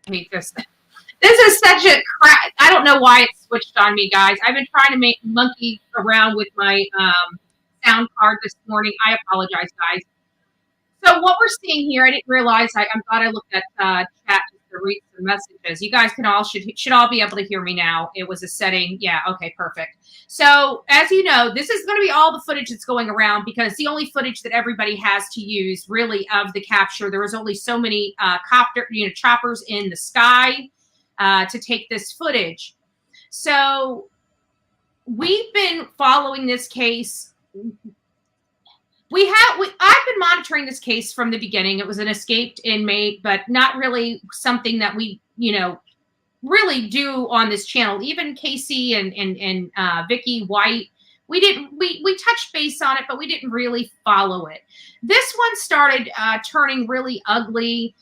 hate this. This is such a crap. I don't know why it switched on me, guys. I've been trying to make monkey around with my sound card this morning. I apologize, guys. So what we're seeing here, I didn't realize. I'm glad I looked at chat just to read some messages. You guys can all should all be able to hear me now. It was a setting. Yeah. Okay. Perfect. So as you know, this is going to be all the footage that's going around because it's the only footage that everybody has to use really of the capture. There was only so many choppers in the sky to take this footage. So we've been following this case. I've been monitoring this case from the beginning. It was an escaped inmate, but not really something that we, really do on this channel. Even Casey and Vicky White, we touched base on it, but we didn't really follow it. This one started turning really ugly,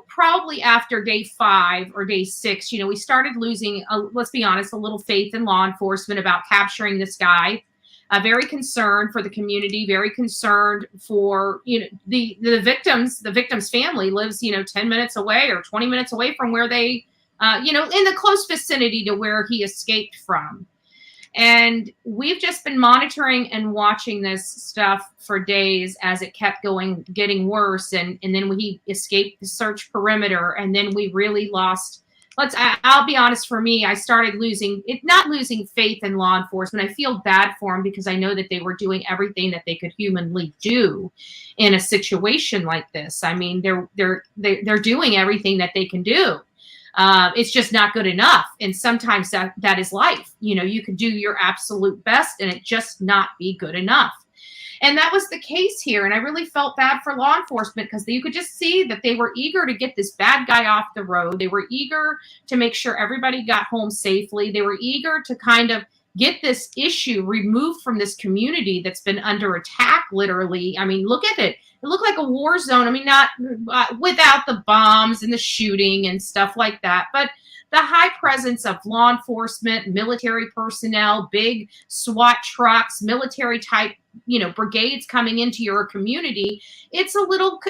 probably after day 5 or day 6. We started losing, let's be honest, a little faith in law enforcement about capturing this guy. Very concerned for the community, very concerned for, the victim's family lives, 10 minutes away or 20 minutes away from where they, in the close vicinity to where he escaped from. And we've just been monitoring and watching this stuff for days as it kept getting worse. And then he escaped the search perimeter. And then we really lost, I'll be honest, for me, I started not losing faith in law enforcement. I feel bad for them because I know that they were doing everything that they could humanly do in a situation like this. I mean, they're doing everything that they can do. It's just not good enough. And sometimes that is life. You can do your absolute best and it just not be good enough. And that was the case here. And I really felt bad for law enforcement because you could just see that they were eager to get this bad guy off the road. They were eager to make sure everybody got home safely. They were eager to kind of get this issue removed from this community that's been under attack, literally. I mean, look at it. It looked like a war zone. I mean, not without the bombs and the shooting and stuff like that, but the high presence of law enforcement, military personnel, big SWAT trucks, military type, brigades coming into your community, it's a little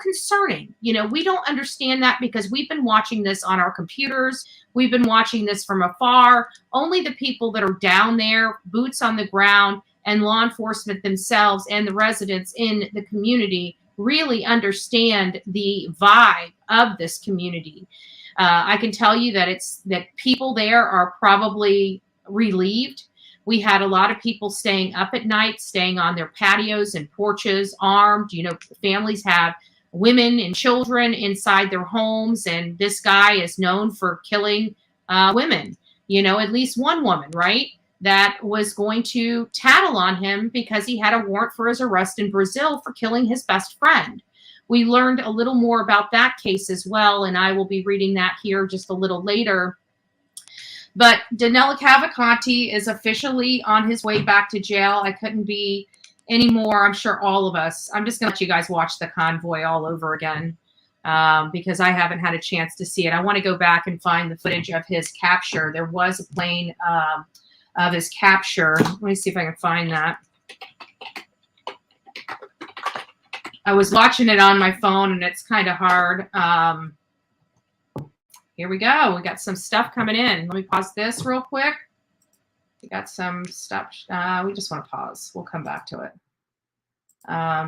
concerning. We don't understand that because we've been watching this on our computers. We've been watching this from afar. Only the people that are down there, boots on the ground, and law enforcement themselves and the residents in the community really understand the vibe of this community. I can tell you that that people there are probably relieved. We had a lot of people staying up at night, staying on their patios and porches, armed. Families have women and children inside their homes, and this guy is known for killing women. At least one woman, right? That was going to tattle on him because he had a warrant for his arrest in Brazil for killing his best friend. We learned a little more about that case as well, and I will be reading that here just a little later. But Danelo Cavalcante is officially on his way back to jail. I couldn't be any more. I'm sure all of us. I'm just going to let you guys watch the convoy all over again because I haven't had a chance to see it. I want to go back and find the footage of his capture. There was a plane of his capture. Let me see if I can find that. I was watching it on my phone, and it's kind of hard. Here we go. We got some stuff coming in. Let me pause this real quick. We got some stuff. We just want to pause. We'll come back to it.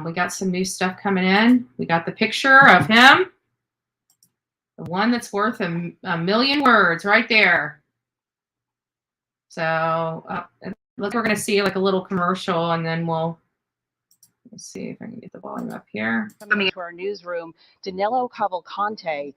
We got some new stuff coming in. We got the picture of him. The one that's worth a million words right there. So look, we're going to see like a little commercial, and then let's see if I can get the volume up here. Coming to our newsroom, Danelo Cavalcante,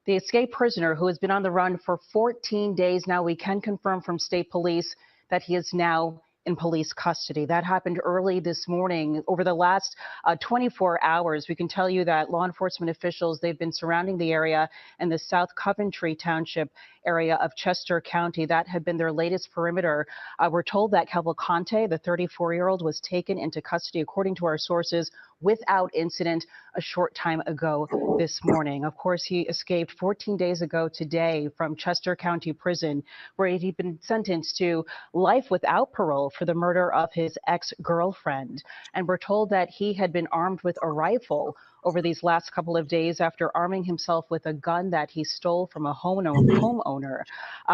the escaped prisoner who has been on the run for 14 days now. We can confirm from state police that he is now in police custody. That happened early this morning. Over the last 24 hours, we can tell you that law enforcement officials, they've been surrounding the area and the South Coventry Township area of Chester County. That had been their latest perimeter. We're told that Cavalcante, the 34-year-old, was taken into custody, according to our sources, without incident a short time ago this morning. Of course, he escaped 14 days ago today from Chester County Prison, where he'd been sentenced to life without parole for the murder of his ex-girlfriend. And we're told that he had been armed with a rifle over these last couple of days after arming himself with a gun that he stole from a homeowner.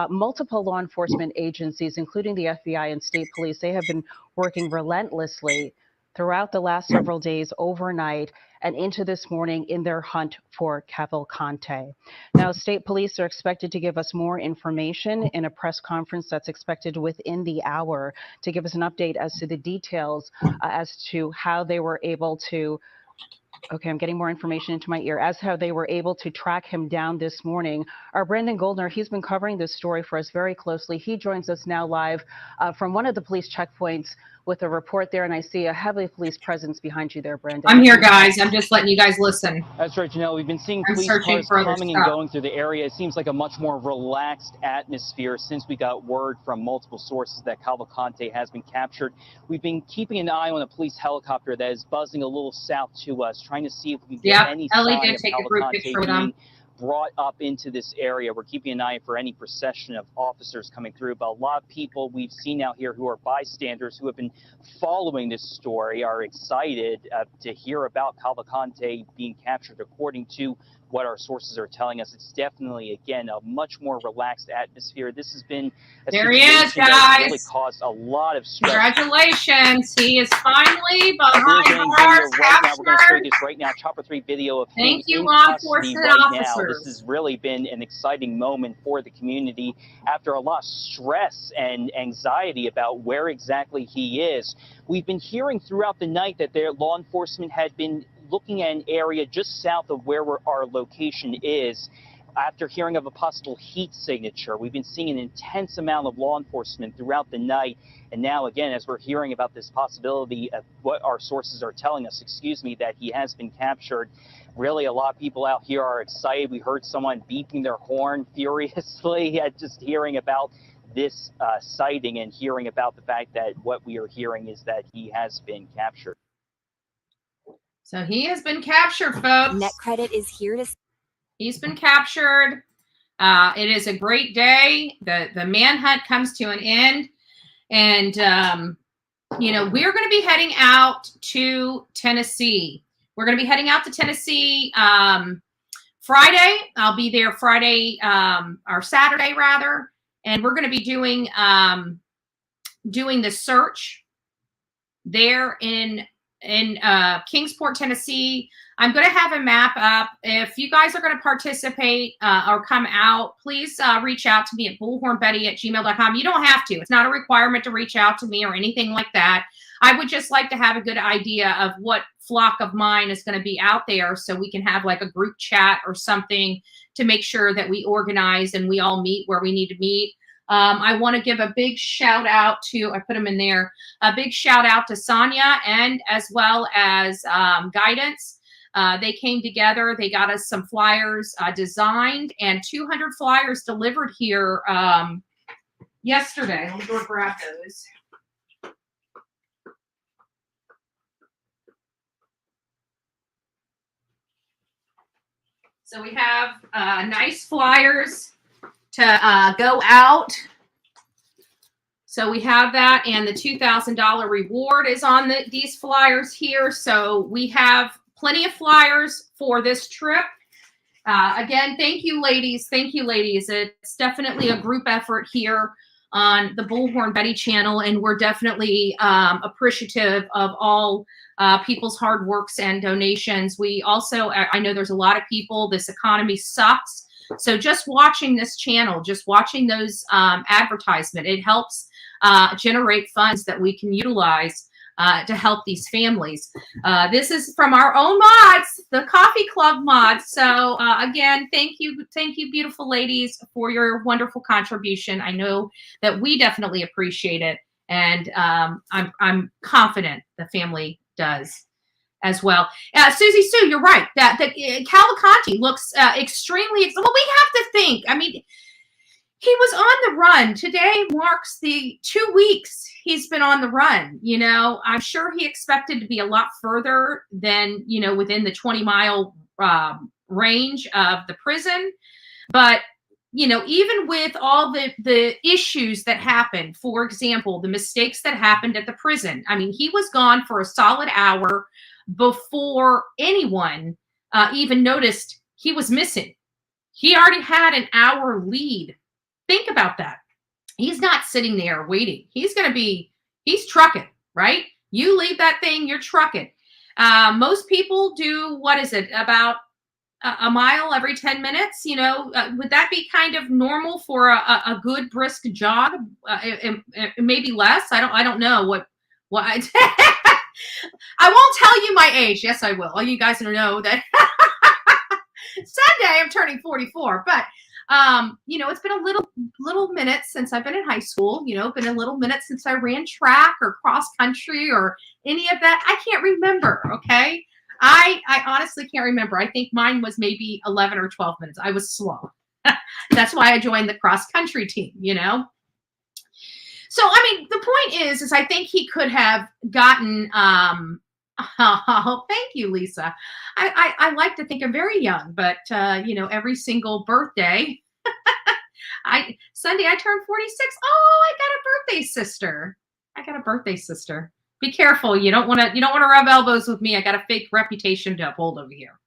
Multiple law enforcement agencies, including the FBI and state police, they have been working relentlessly throughout the last several days, overnight, and into this morning in their hunt for Cavalcante. Now, state police are expected to give us more information in a press conference that's expected within the hour to give us an update as to the details as to how they were able to Okay, I'm getting more information into my ear as how they were able to track him down this morning. Our Brandon Goldner, he's been covering this story for us very closely. He joins us now live from one of the police checkpoints with a report there, and I see a heavy police presence behind you there, Brandon. I'm here, guys. I'm just letting you guys listen. That's right, Janelle. We've been seeing police cars coming and going through the area. It seems like a much more relaxed atmosphere since we got word from multiple sources that Cavalcante has been captured. We've been keeping an eye on a police helicopter that is buzzing a little south to us, trying to see if we can get any sign of Cavalcante being brought up into this area. We're keeping an eye for any procession of officers coming through, but a lot of people we've seen out here who are bystanders who have been following this story are excited to hear about Cavalcante being captured. According to what our sources are telling us, it's definitely, again, a much more relaxed atmosphere. This has been a situation that really caused a lot of stress. Congratulations. He is finally behind bars. Right now, we're going to show you this right now, Chopper 3 video of him in custody right now. This has really been an exciting moment for the community after a lot of stress and anxiety about where exactly he is. We've been hearing throughout the night that their law enforcement had been looking at an area just south of where our location is. After hearing of a possible heat signature, we've been seeing an intense amount of law enforcement throughout the night. And now, again, as we're hearing about this possibility of what our sources are telling us, that he has been captured, really a lot of people out here are excited. We heard someone beeping their horn furiously at just hearing about this sighting and hearing about the fact that what we are hearing is that he has been captured. So he has been captured, folks. NetCredit is here to... He's been captured. It is a great day. The manhunt comes to an end. And, you know, we're going to be heading out to Tennessee. We're going to be heading out to Tennessee Friday. I'll be there Friday or Saturday, rather. And we're going to be doing the search there in Kingsport, Tennessee. I'm going to have a map up. If you guys are going to participate or come out, please reach out to me at bullhornbetty@gmail.com. You don't have to. It's not a requirement to reach out to me or anything like that. I would just like to have a good idea of what flock of mine is going to be out there so we can have like a group chat or something to make sure that we organize and we all meet where we need to meet. I want to give a big shout out to, I put them in there, a big shout out to Sonia and as well as Guidance. They came together. They got us some flyers designed and 200 flyers delivered here yesterday. Let me go grab those. So we have nice flyers to go out. So we have that, and the $2,000 reward is on these flyers here. So we have plenty of flyers for this trip. Again, thank you, ladies. Thank you, ladies. It's definitely a group effort here on the Bullhorn Betty channel, and we're definitely appreciative of all people's hard works and donations. We also, I know there's a lot of people, this economy sucks. So just watching this channel, just watching those advertisement, it helps generate funds that we can utilize to help these families. This is from our own mods, the Coffee Club mods. So again, thank you, beautiful ladies, for your wonderful contribution. I know that we definitely appreciate it, and I'm confident the family does as well. Susie Sue, you're right. That Cavalcante looks extremely. Well, we have to think. I mean, he was on the run. Today marks the 2 weeks he's been on the run. You know, I'm sure he expected to be a lot further than, you know, within the 20-mile range of the prison. But even with all the issues that happened, for example, the mistakes that happened at the prison. I mean, he was gone for a solid hour before anyone even noticed he was missing. He already had an hour lead. Think about that. He's not sitting there waiting. He's trucking, right? You leave that thing, you're trucking. Most people do, what is it, about a mile every 10 minutes? Would that be kind of normal for a good brisk jog? Maybe less. I don't know what I won't tell you my age. Yes, I will. All you guys know that Sunday I'm turning 44, but it's been a little minute since I've been in high school, been a little minute since I ran track or cross country or any of that. I can't remember. Okay. I honestly can't remember. I think mine was maybe 11 or 12 minutes. I was slow. That's why I joined the cross country team, So, I mean, the point is I think he could have gotten, oh, thank you, Lisa. I like to think I'm very young, but, every single birthday, Sunday I turned 46. Oh, I got a birthday sister. Be careful. You don't want to rub elbows with me. I got a fake reputation to uphold over here.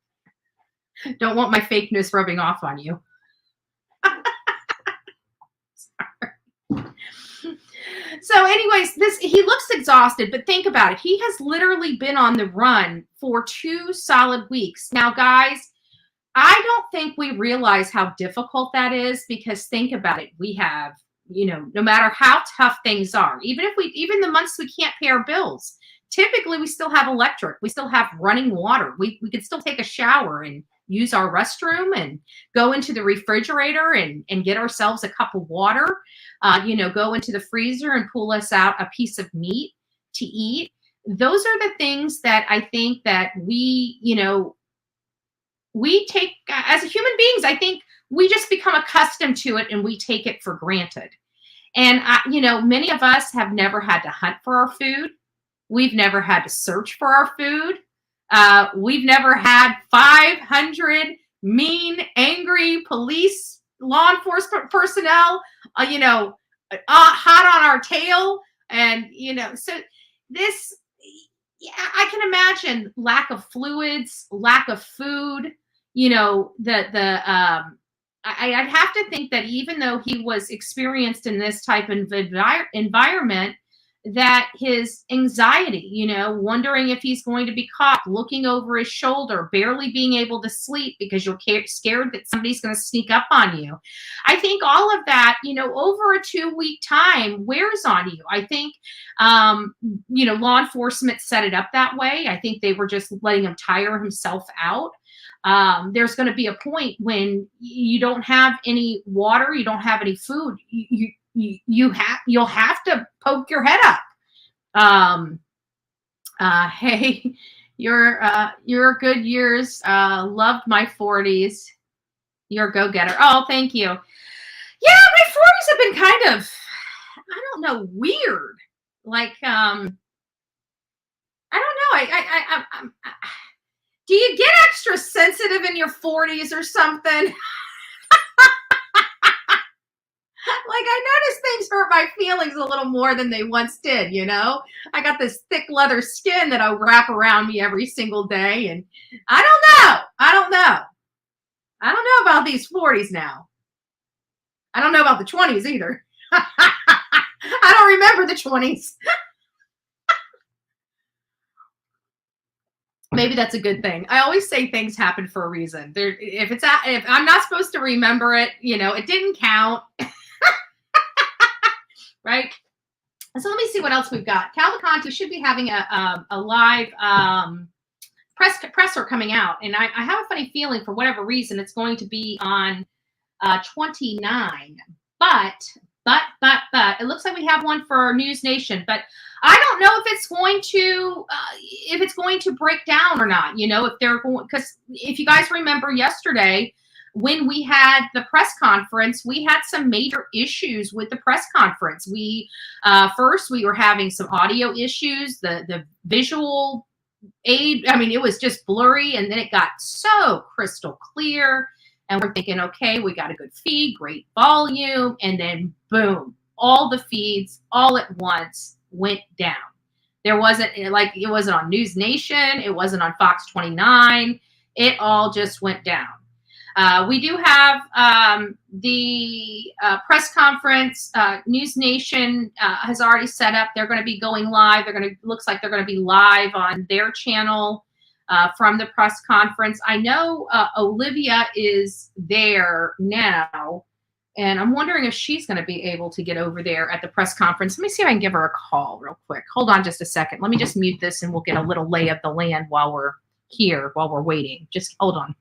Don't want my fakeness rubbing off on you. Sorry. So anyways, he looks exhausted, but think about it. He has literally been on the run for 2 solid weeks. Now, guys, I don't think we realize how difficult that is, because think about it. We have, no matter how tough things are, even the months we can't pay our bills, typically we still have electric. We still have running water. We could still take a shower and use our restroom and go into the refrigerator and get ourselves a cup of water, go into the freezer and pull us out a piece of meat to eat. Those are the things that I think that we take as human beings. I think we just become accustomed to it and we take it for granted. And, many of us have never had to hunt for our food. We've never had to search for our food. We've never had 500 mean, angry police, law enforcement personnel, hot on our tail. And, so this, I can imagine lack of fluids, lack of food, I'd have to think that even though he was experienced in this type of environment, that his anxiety, wondering if he's going to be caught, looking over his shoulder, barely being able to sleep because you're scared that somebody's going to sneak up on you. I think all of that, over a 2-week time wears on you. I think, law enforcement set it up that way. I think they were just letting him tire himself out. There's going to be a point when you don't have any water, you don't have any food. You'll have to poke your head up. Hey, your good years, loved my 40s. You're a go-getter. Oh, thank you. Yeah, my 40s have been kind of, I don't know, weird. Like, I don't know. I'm do you get extra sensitive in your 40s or something? Like, I notice things hurt my feelings a little more than they once did, I got this thick leather skin that I wrap around me every single day, and I don't know about these 40s now. I don't know about the 20s either. I don't remember the 20s. Maybe that's a good thing. I always say things happen for a reason. If I'm not supposed to remember it, it didn't count. Right? So let me see what else we've got. Cavalcante should be having a live presser coming out. And I have a funny feeling, for whatever reason, it's going to be on 29. But it looks like we have one for News Nation. But I don't know if it's going to break down or not. If they're going, because if you guys remember yesterday, when we had the press conference, we had some major issues with the press conference. First we were having some audio issues, the visual aid. I mean, it was just blurry, and then it got so crystal clear. And we're thinking, okay, we got a good feed, great volume. And then boom, all the feeds all at once went down. There wasn't like, it wasn't on News Nation. It wasn't on Fox 29. It all just went down. We do have the press conference. News Nation has already set up. They're going to be going live. Looks like they're going to be live on their channel from the press conference. I know Olivia is there now, and I'm wondering if she's going to be able to get over there at the press conference. Let me see if I can give her a call real quick. Hold on just a second. Let me just mute this, and we'll get a little lay of the land while we're here, while we're waiting. Just hold on.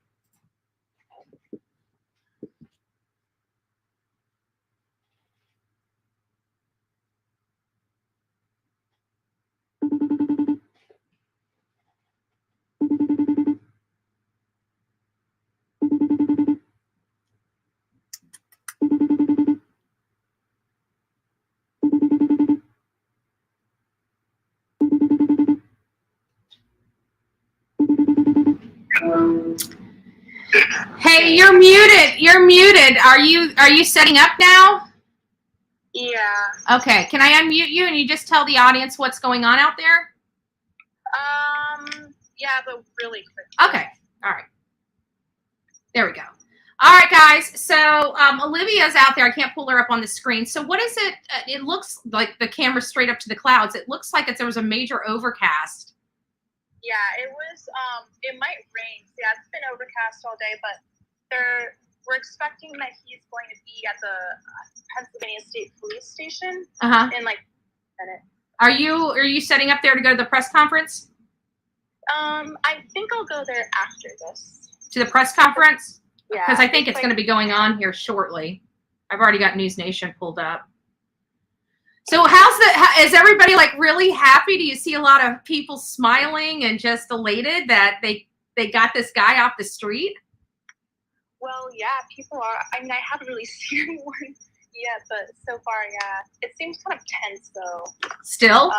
Hey, you're muted. You're muted. Are you setting up now? Yeah. Okay. Can I unmute you and you just tell the audience what's going on out there? Yeah, but really quick. Okay. All right. There we go. All right, guys. So Olivia's out there. I can't pull her up on the screen. So what is it? It looks like the camera's straight up to the clouds. It looks like there was a major overcast. Yeah, it was, it might rain. Yeah, it's been overcast all day, but we're expecting that he's going to be at the Pennsylvania State Police Station in like a minute. Are you setting up there to go to the press conference? I think I'll go there after this. To the press conference? Yeah. Because I think it's going to be going on here shortly. I've already got News Nation pulled up. So is everybody like really happy? Do you see a lot of people smiling and just elated that they got this guy off the street? Well, yeah, people are. I mean, I haven't really seen anyone yet, but so far, yeah. It seems kind of tense, though. Still?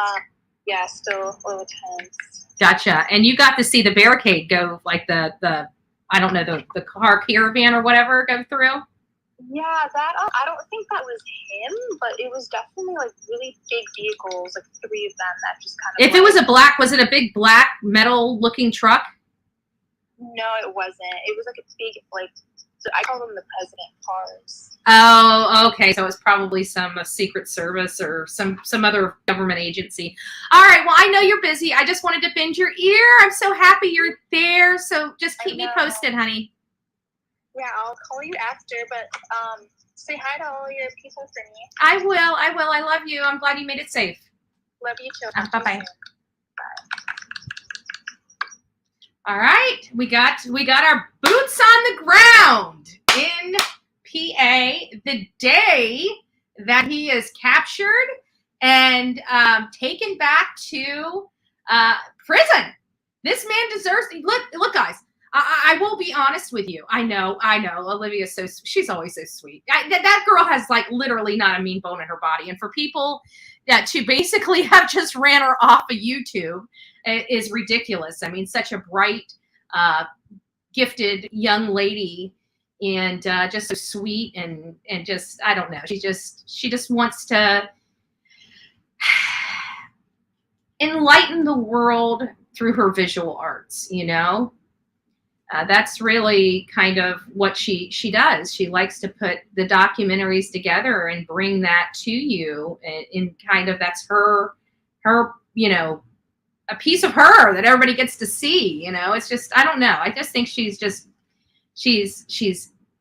Yeah, still a little tense. Gotcha. And you got to see the barricade go, like the I don't know, the car caravan or whatever go through? Yeah, that, I don't think that was him, but it was definitely like really big vehicles, like 3 of them that just kind of. If it was it a big black metal looking truck? No, it wasn't. It was like a big, like, I call them the president cars. Oh, okay. So it's probably some Secret Service or some other government agency. All right. Well, I know you're busy. I just wanted to bend your ear. I'm so happy you're there. So just keep me posted, honey. Yeah, I'll call you after, but say hi to all your people for me. I will. I love you. I'm glad you made it safe. Love you too. Bye-bye. Bye. All right, we got our boots on the ground in PA the day that he is captured and taken back to prison. This man deserves. Look, guys. I will be honest with you. I know. Olivia's she's always so sweet. That girl has like literally not a mean bone in her body. And for people that to basically have just ran her off of YouTube is ridiculous. I mean, such a bright, gifted young lady, and just so sweet and just, I don't know. She just wants to enlighten the world through her visual arts, you know? That's really kind of what she does. She likes to put the documentaries together and bring that to you in kind of, that's her, you know, a piece of her that everybody gets to see, you know. It's just, I don't know. I just think she's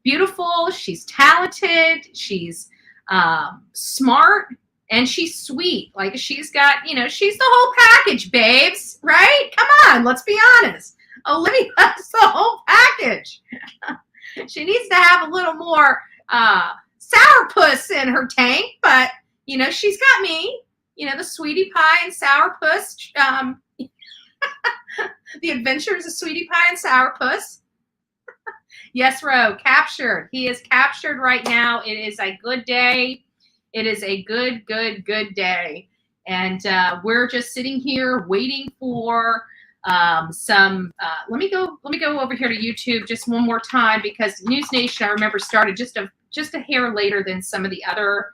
beautiful. She's talented. She's smart, and she's sweet. Like, she's got, you know, she's the whole package, babes, right? Come on, let's be honest. Olivia's the whole package. She needs to have a little more sourpuss in her tank, but, you know, she's got me. You know, the sweetie pie and sourpuss. The Adventures of Sweetie Pie and Sourpuss. Yes, Ro, captured. He is captured right now. It is a good day. It is a good day. And we're just sitting here waiting for Let me go over here to YouTube just one more time, because News Nation, I remember, started just a hair later than some of the other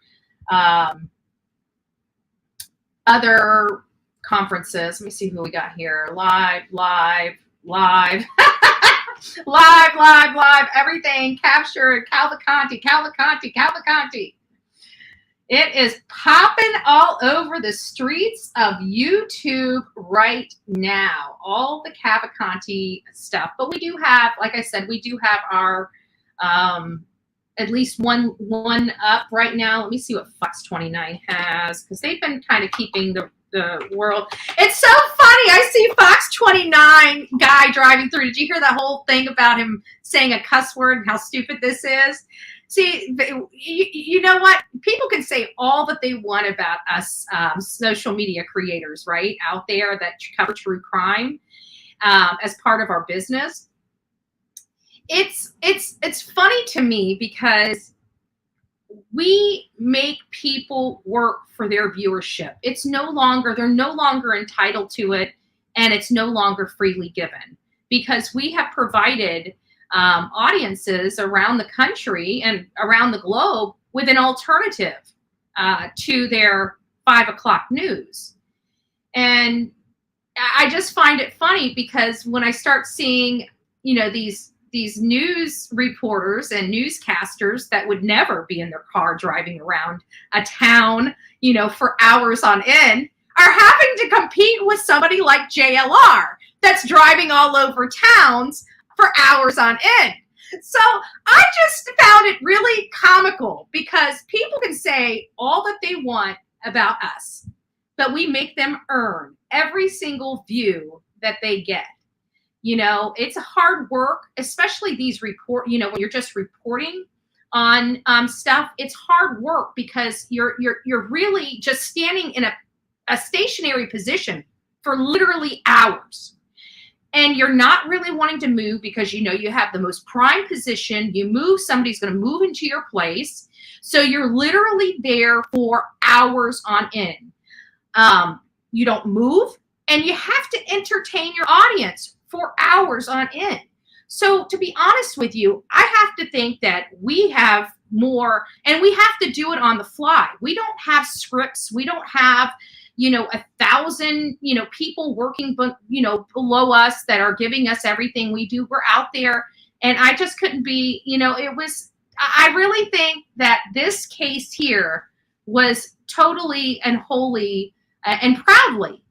conferences. Let me see who we got here. Live. live, everything captured. Cavalcante. It is popping all over the streets of YouTube right now, all the Cavalcante stuff. But we do have, like I said, we do have our at least one up right now. Let me see what Fox 29 has, because they've been kind of keeping the world. It's so funny. I see Fox 29 guy driving through. Did you hear that whole thing about him saying a cuss word and how stupid this is? See, you know what? People can say all that they want about us social media creators, right, out there that cover true crime as part of our business. It's funny to me because we make people work for their viewership. They're no longer entitled to it, and it's no longer freely given, because we have provided audiences around the country and around the globe with an alternative to their 5 o'clock news. And I just find it funny, because when I start seeing, these news reporters and newscasters that would never be in their car driving around a town, for hours on end, are having to compete with somebody like JLR that's driving all over towns for hours on end. So I just found it really comical, because people can say all that they want about us, but we make them earn every single view that they get. It's hard work, especially these when you're just reporting on stuff. It's hard work, because you're really just standing in a stationary position for literally hours. And you're not really wanting to move, because you have the most prime position. You move, somebody's going to move into your place. So you're literally there for hours on end. You don't move, and you have to entertain your audience for hours on end. So to be honest with you, I have to think that we have more, and we have to do it on the fly. We don't have scripts. We don't have 1,000, people working, below us that are giving us everything we do. We're out there, and I just couldn't be, I really think that this case here was totally and wholly and proudly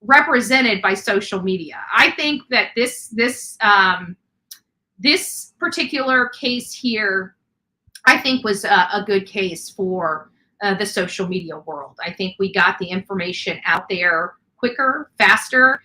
represented by social media. I think that this particular case here, I think, was a good case for the social media world. I think we got the information out there quicker, faster.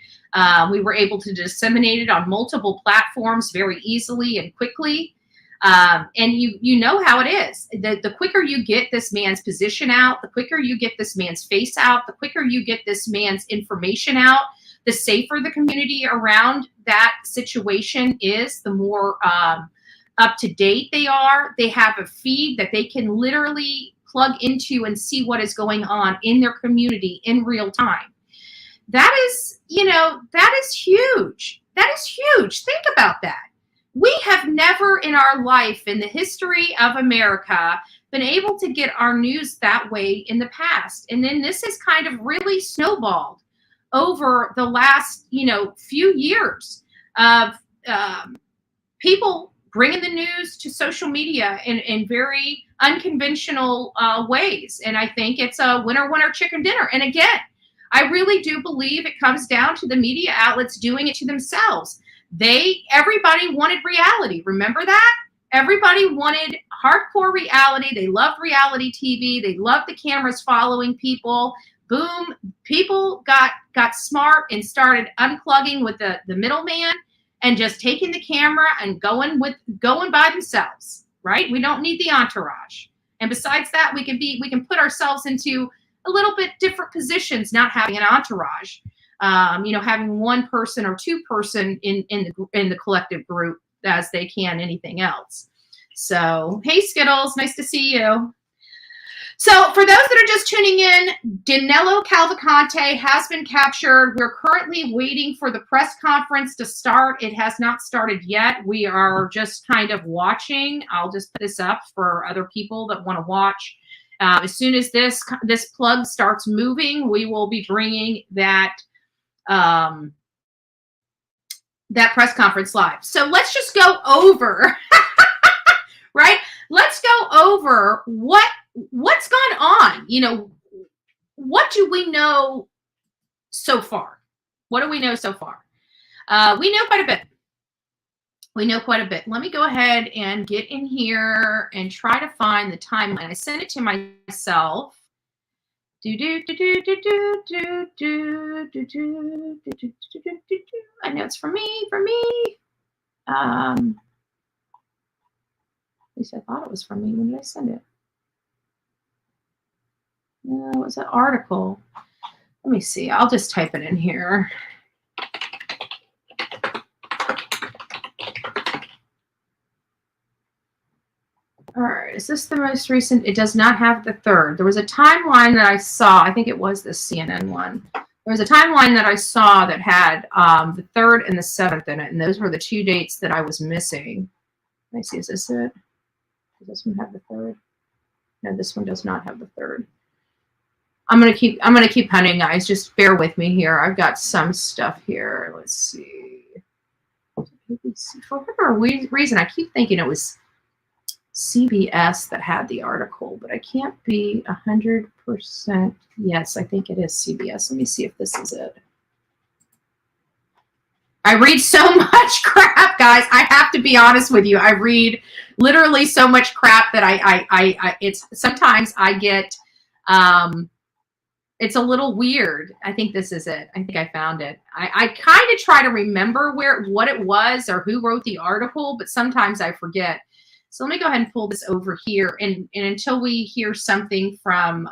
We were able to disseminate it on multiple platforms very easily and quickly. And you know how it is. The quicker you get this man's position out, the quicker you get this man's face out, the quicker you get this man's information out, the safer the community around that situation is, the more up to date they are. They have a feed that they can literally plug into and see what is going on in their community in real time. That is, that is huge. That is huge. Think about that. We have never in our life, in the history of America, been able to get our news that way in the past. And then this has kind of really snowballed over the last, few years of people bringing the news to social media in very unconventional ways. And I think it's a winner, chicken dinner. And again, I really do believe it comes down to the media outlets doing it to themselves. Everybody wanted reality. Remember that? Everybody wanted hardcore reality. They loved reality TV. They loved the cameras following people. Boom. People got smart and started unplugging with the middleman and just taking the camera and going by themselves, right? We don't need the entourage. And besides that, we can put ourselves into a little bit different positions, not having an entourage. Having one person or two person in the collective group as they can anything else. So, hey Skittles, nice to see you. So for those that are just tuning in, Danelo Cavalcante has been captured. We're currently waiting for the press conference to start. It has not started yet. We are just kind of watching. I'll just put this up for other people that want to watch. As soon as this plug starts moving, we will be bringing that that press conference live. So let's just go over, right? Let's go over what's gone on. You know, what do we know so far? What do we know so far? We know quite a bit. We know quite a bit. Let me go ahead and get in here and try to find the timeline. I sent it to myself. I know it's for me. At least I thought it was for me. When did I send it? No, it was an article. Let me see. I'll just type it in here. All right. Is this the most recent? It does not have the 3rd. There was a timeline that I saw. I think it was the CNN one. There was a timeline that I saw that had the 3rd and the 7th in it, and those were the 2 dates that I was missing. Let me see. Is this it? Does this one have the 3rd? No, this one does not have the 3rd. I'm gonna keep hunting, guys. Just bear with me here. I've got some stuff here. Let's see. For whatever reason, I keep thinking it was CBS that had the article, but I can't be 100%. Yes, I think it is CBS. Let me see if this is it. I read so much crap, guys. I have to be honest with you. I read literally so much crap that it's sometimes I get, it's a little weird. I think this is it. I think I found it. I kind of try to remember what it was or who wrote the article, but sometimes I forget. So let me go ahead and pull this over here. And until we hear something from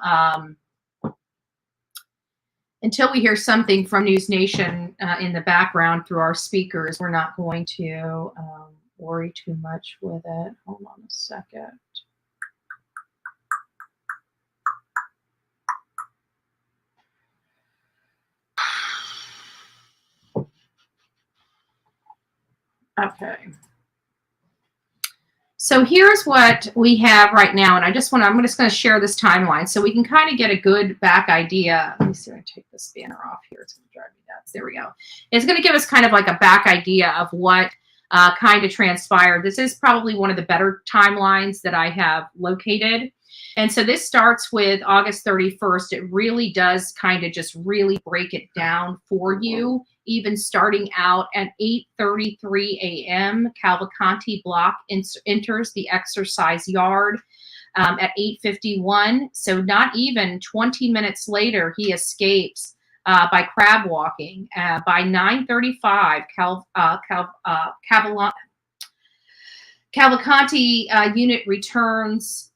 News Nation in the background through our speakers, we're not going to worry too much with it. Hold on a second. Okay. So here's what we have right now, and I'm just going to share this timeline so we can kind of get a good back idea. Let me see if I take this banner off here. It's going to drive me nuts. There we go. It's going to give us kind of like a back idea of what kind of transpired. This is probably one of the better timelines that I have located. And so this starts with August 31st. It really does kind of just really break it down for you. Even starting out at 8:33 a.m., Cavalcante block enters the exercise yard at 8:51. So not even 20 minutes later, he escapes by crab walking. By 9:35, Cavalcante unit returns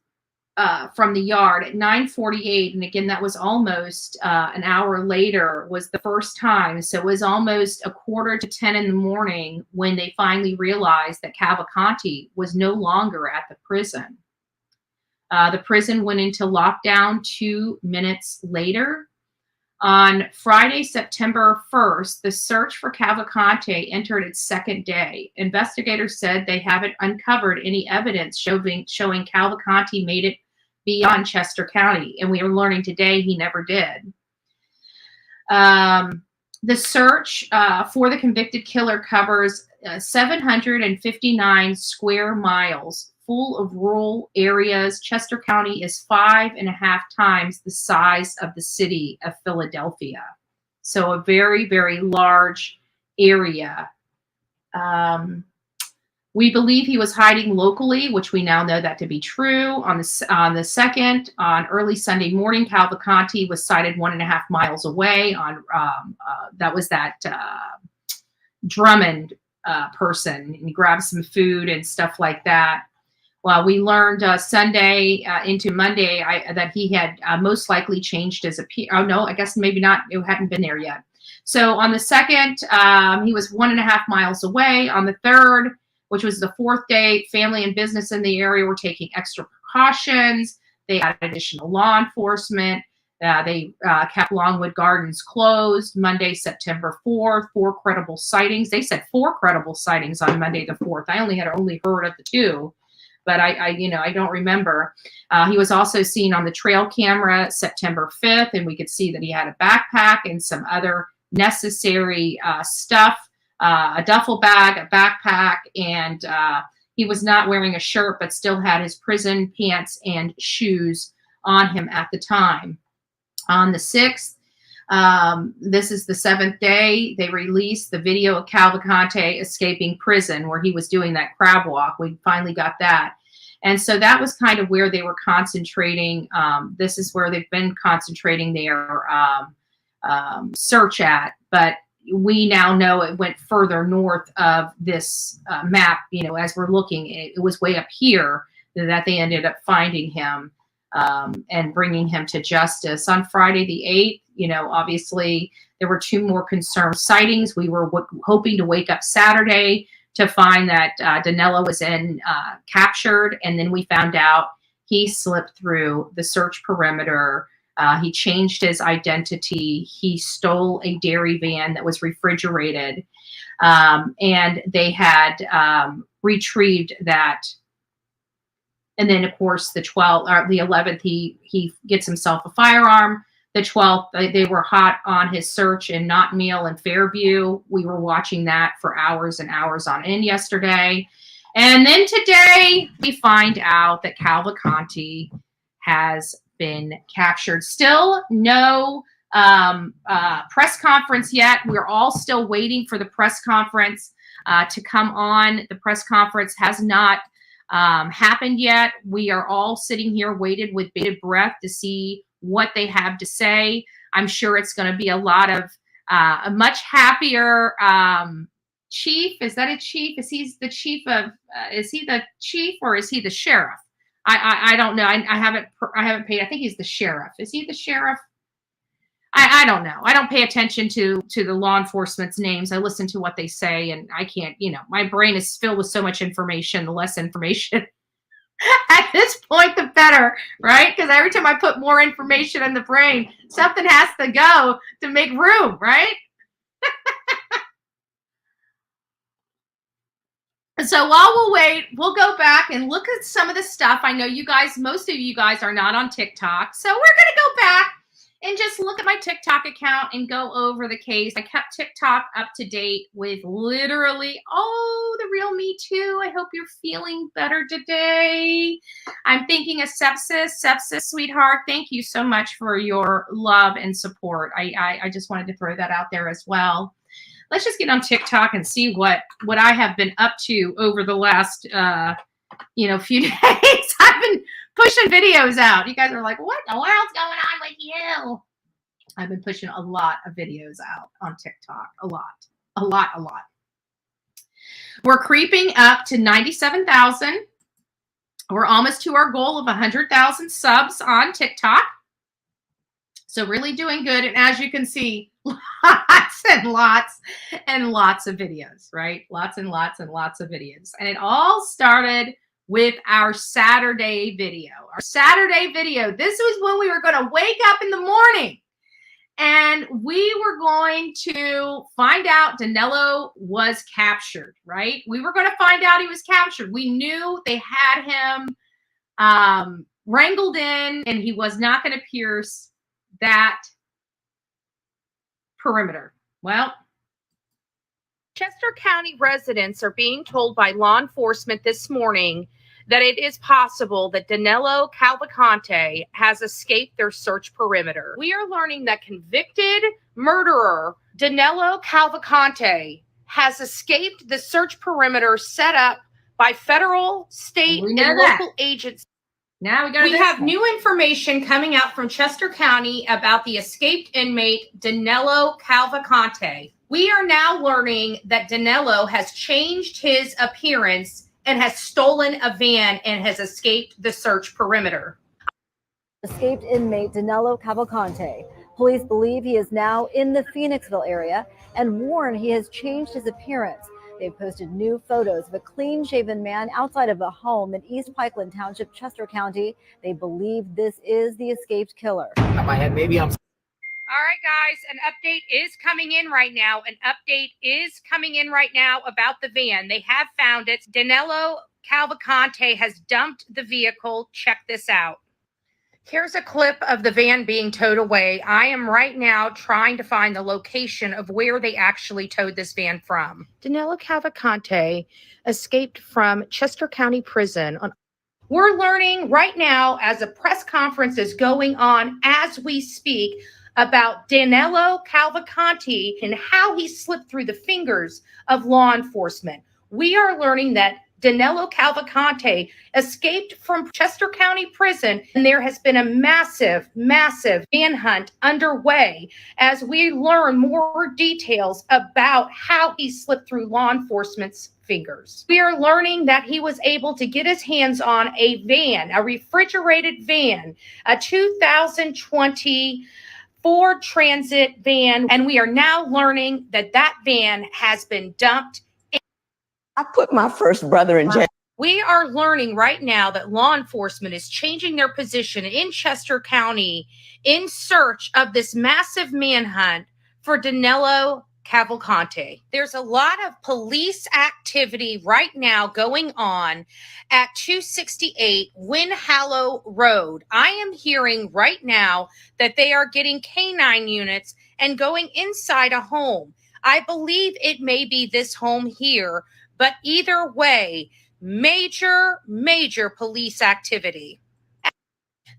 from the yard at 9:48, and again, that was almost an hour later, was the first time. So it was almost 9:45 in the morning when they finally realized that Cavalcante was no longer at the prison. The prison went into lockdown 2 minutes later. On Friday, September 1st, the search for Cavalcante entered its 2nd day. Investigators said they haven't uncovered any evidence showing Cavalcante made it beyond Chester County, and we are learning today he never did. The search for the convicted killer covers 759 square miles, full of rural areas. Chester County is 5.5 times the size of the city of Philadelphia. So a very, very large area. We believe he was hiding locally, which we now know that to be true. On the 2nd, on early Sunday morning, Cavalcante was sighted 1.5 miles away. That was that Drummond person, and he grabbed some food and stuff like that. Well, we learned Sunday into Monday that he had most likely changed his appearance. Oh no, I guess maybe not. It hadn't been there yet. So on the 2nd, he was 1.5 miles away. On the 3rd, which was the 4th day, family and business in the area were taking extra precautions. They had additional law enforcement. They kept Longwood Gardens closed Monday, September 4th. 4 credible sightings. They said 4 credible sightings on Monday the 4th. I only heard of the 2, but I don't remember. He was also seen on the trail camera September 5th, and we could see that he had a backpack and some other necessary stuff, a duffel bag, a backpack, and he was not wearing a shirt, but still had his prison pants and shoes on him at the time. On the 6th, this is the 7th day, they released the video of Cavalcante escaping prison where he was doing that crab walk. We finally got that. And so that was kind of where they were concentrating. This is where they've been concentrating their search at. But we now know it went further north of this map. You know, as we're looking, it was way up here that they ended up finding him. And bringing him to justice. On Friday the 8th, you know, obviously there were 2 more confirmed sightings. We were hoping to wake up Saturday to find that Danelo was captured, and then we found out he slipped through the search perimeter. He changed his identity. He stole a dairy van that was refrigerated, and they had retrieved that. And then, of course, the 11th, he gets himself a firearm. The 12th, they were hot on his search in Nottingmeal and Fairview. We were watching that for hours and hours on end yesterday. And then today, we find out that Cavalcante has been captured. Still no press conference yet. We're all still waiting for the press conference to come on. The press conference has not happened yet. We are all sitting here waited with bated breath to see what they have to say. I'm sure it's going to be a lot of a much happier chief. Is that a chief? Is he the chief of? Is he the chief or is he the sheriff? I don't know. I haven't paid. I think he's the sheriff. Is he the sheriff? I don't know. I don't pay attention to the law enforcement's names. I listen to what they say, and I can't, you know, my brain is filled with so much information. The less information at this point, the better, right? Because every time I put more information in the brain, something has to go to make room, right? So while we'll wait, we'll go back and look at some of the stuff. I know you guys, most of you guys are not on TikTok. So we're going to go back and just look at my TikTok account and go over the case. I kept TikTok up to date with literally, oh, the real me too. I hope you're feeling better today. I'm thinking of sepsis, sweetheart. Thank you so much for your love and support. I just wanted to throw that out there as well. Let's just get on TikTok and see what I have been up to over the last, few days. I've been pushing videos out. You guys are like, what in the world's going on with you? I've been pushing a lot of videos out on TikTok. A lot. We're creeping up to 97,000. We're almost to our goal of 100,000 subs on TikTok. So really doing good. And as you can see, lots and lots and lots of videos, right? Lots and lots and lots of videos. And it all started with our Saturday video. Our Saturday video, this was when we were going to wake up in the morning and we were going to find out Danelo was captured, right? We were going to find out he was captured. We knew they had him wrangled in and he was not going to pierce that perimeter. Well, Chester County residents are being told by law enforcement this morning that it is possible that Danelo Cavalcante has escaped their search perimeter. We are learning that convicted murderer Danelo Cavalcante has escaped the search perimeter set up by federal, state, and local agencies. Now we have new information coming out from Chester County about the escaped inmate Danelo Cavalcante. We are now learning that Danelo has changed his appearance and has stolen a van and has escaped the search perimeter. Escaped inmate Danelo Cavalcante. Police believe he is now in the Phoenixville area and warn he has changed his appearance. They posted new photos of a clean-shaven man outside of a home in East Pikeland Township, Chester County. They believe this is the escaped killer. In my head, maybe I'm. All right, guys, an update is coming in right now. About the van. They have found it. Danelo Cavalcante has dumped the vehicle. Check this out. Here's a clip of the van being towed away. I am right now trying to find the location of where they actually towed this van from. Danelo Cavalcante escaped from Chester County Prison. We're learning right now as a press conference is going on as we speak about Danelo Cavalcante and how he slipped through the fingers of law enforcement. We are learning that Danelo Cavalcante escaped from Chester County Prison, and there has been a massive manhunt underway as we learn more details about how he slipped through law enforcement's fingers. We are learning that he was able to get his hands on a van, a refrigerated van, a 2020 Ford Transit van, and we are now learning that that van has been dumped. I put my first brother in jail. We are learning right now that law enforcement is changing their position in Chester County in search of this massive manhunt for Danelo Cavalcante. There's a lot of police activity right now going on at 268 Winhallow Road. I am hearing right now that they are getting canine units and going inside a home. I believe it may be this home here, but either way, major police activity.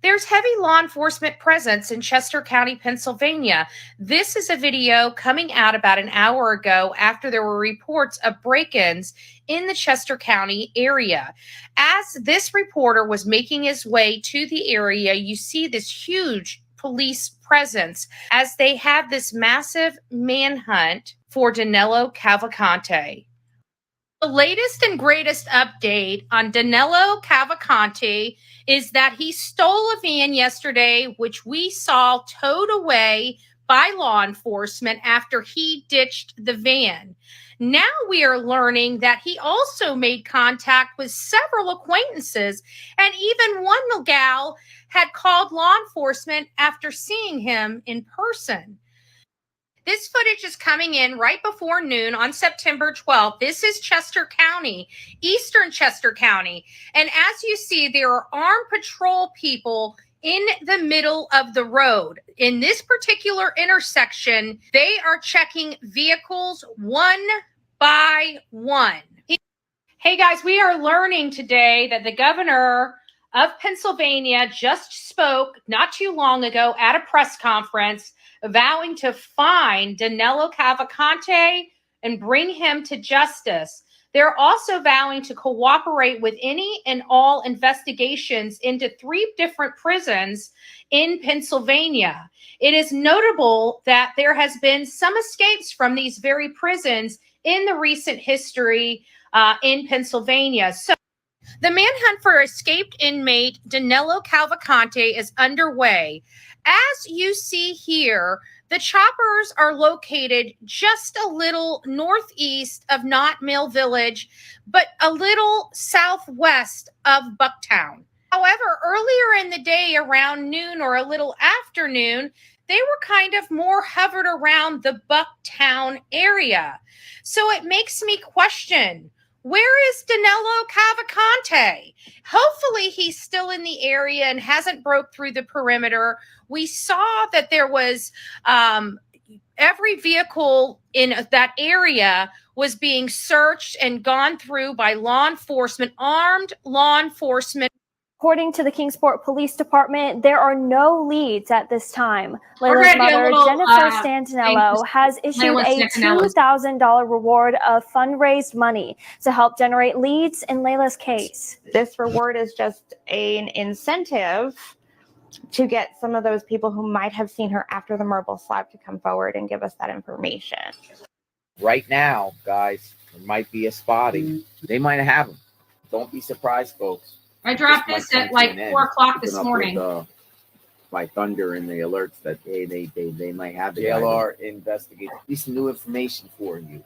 There's heavy law enforcement presence in Chester County, Pennsylvania. This is a video coming out about an hour ago after there were reports of break-ins in the Chester County area. As this reporter was making his way to the area, you see this huge police presence as they have this massive manhunt for Danelo Cavalcante. The latest and greatest update on Danelo Cavalcante is that he stole a van yesterday, which we saw towed away by law enforcement after he ditched the van. Now we are learning that he also made contact with several acquaintances, and even one gal had called law enforcement after seeing him in person. This footage is coming in right before noon on September 12th. This is Chester County, eastern Chester County. And as you see, there are armed patrol people in the middle of the road. In this particular intersection, they are checking vehicles one by one. Hey guys, we are learning today that the governor of Pennsylvania just spoke not too long ago at a press conference vowing to find Danelo Cavalcante and bring him to justice. They're also vowing to cooperate with any and all investigations into 3 different prisons in Pennsylvania. It is notable that there has been some escapes from these very prisons in the recent history in Pennsylvania. So the manhunt for escaped inmate Danelo Cavalcante is underway. As you see here, the choppers are located just a little northeast of Not Mill Village, but a little southwest of Bucktown. However, earlier in the day, around noon or a little afternoon, they were kind of more hovered around the Bucktown area. So it makes me question, where is Danelo Cavalcante? Hopefully he's still in the area and hasn't broke through the perimeter. We saw that there was every vehicle in that area was being searched and gone through by law enforcement, armed law enforcement. According to the Kingsport Police Department, there are no leads at this time. Layla's mother, Jennifer Stantinello, has issued a $2,000 reward of fundraised money to help generate leads in Layla's case. This reward is just an incentive to get some of those people who might have seen her after the marble slab to come forward and give us that information. Right now, guys, there might be a spotting. They might have them. Don't be surprised, folks. I dropped this at like 4 o'clock this morning. By thunder in the alerts that they might have the JLR investigate. At least new information for you.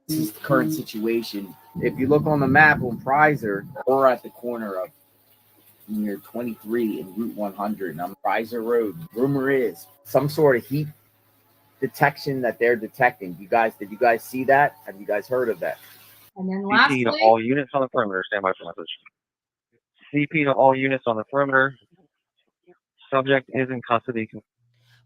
This is the current situation. If you look on the map on Prizer, we're at the corner of near 23 and Route 100 and on Prizer Road. Rumor is some sort of heat detection that they're detecting. Did you guys see that? Have you guys heard of that? And then lastly, CP to all units on the perimeter. Stand by for message. CP to all units on the perimeter. Subject is in custody.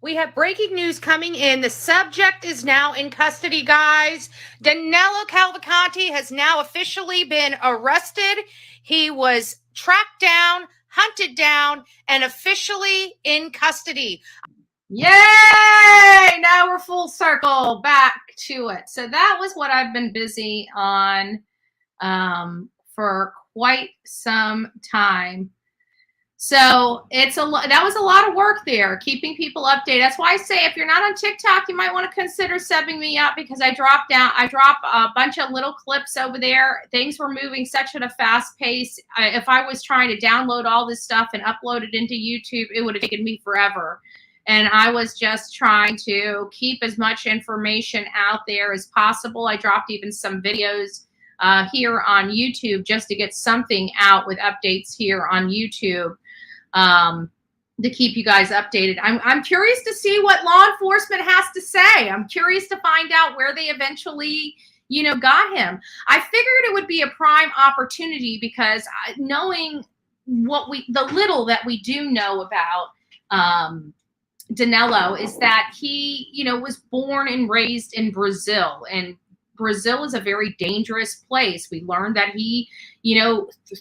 we have breaking news coming in. The subject is now in custody, guys. Danelo Cavalcante has now officially been arrested. He was tracked down, hunted down, and officially in custody. Yay! Now we're full circle back to it. So that was what I've been busy on for quite some time. So that was a lot of work there, keeping people updated. That's why I say if you're not on TikTok, you might want to consider subbing me up, because I drop a bunch of little clips over there. Things were moving such at a fast pace. If I was trying to download all this stuff and upload it into YouTube, it would have taken me forever. And I was just trying to keep as much information out there as possible. I dropped even some videos here on YouTube just to get something out with updates here on YouTube. To keep you guys updated. I'm curious to see what law enforcement has to say. I'm curious to find out where they eventually, got him. I figured it would be a prime opportunity because knowing the little that we do know about Danelo is that he, was born and raised in Brazil, and Brazil is a very dangerous place. We learned that he,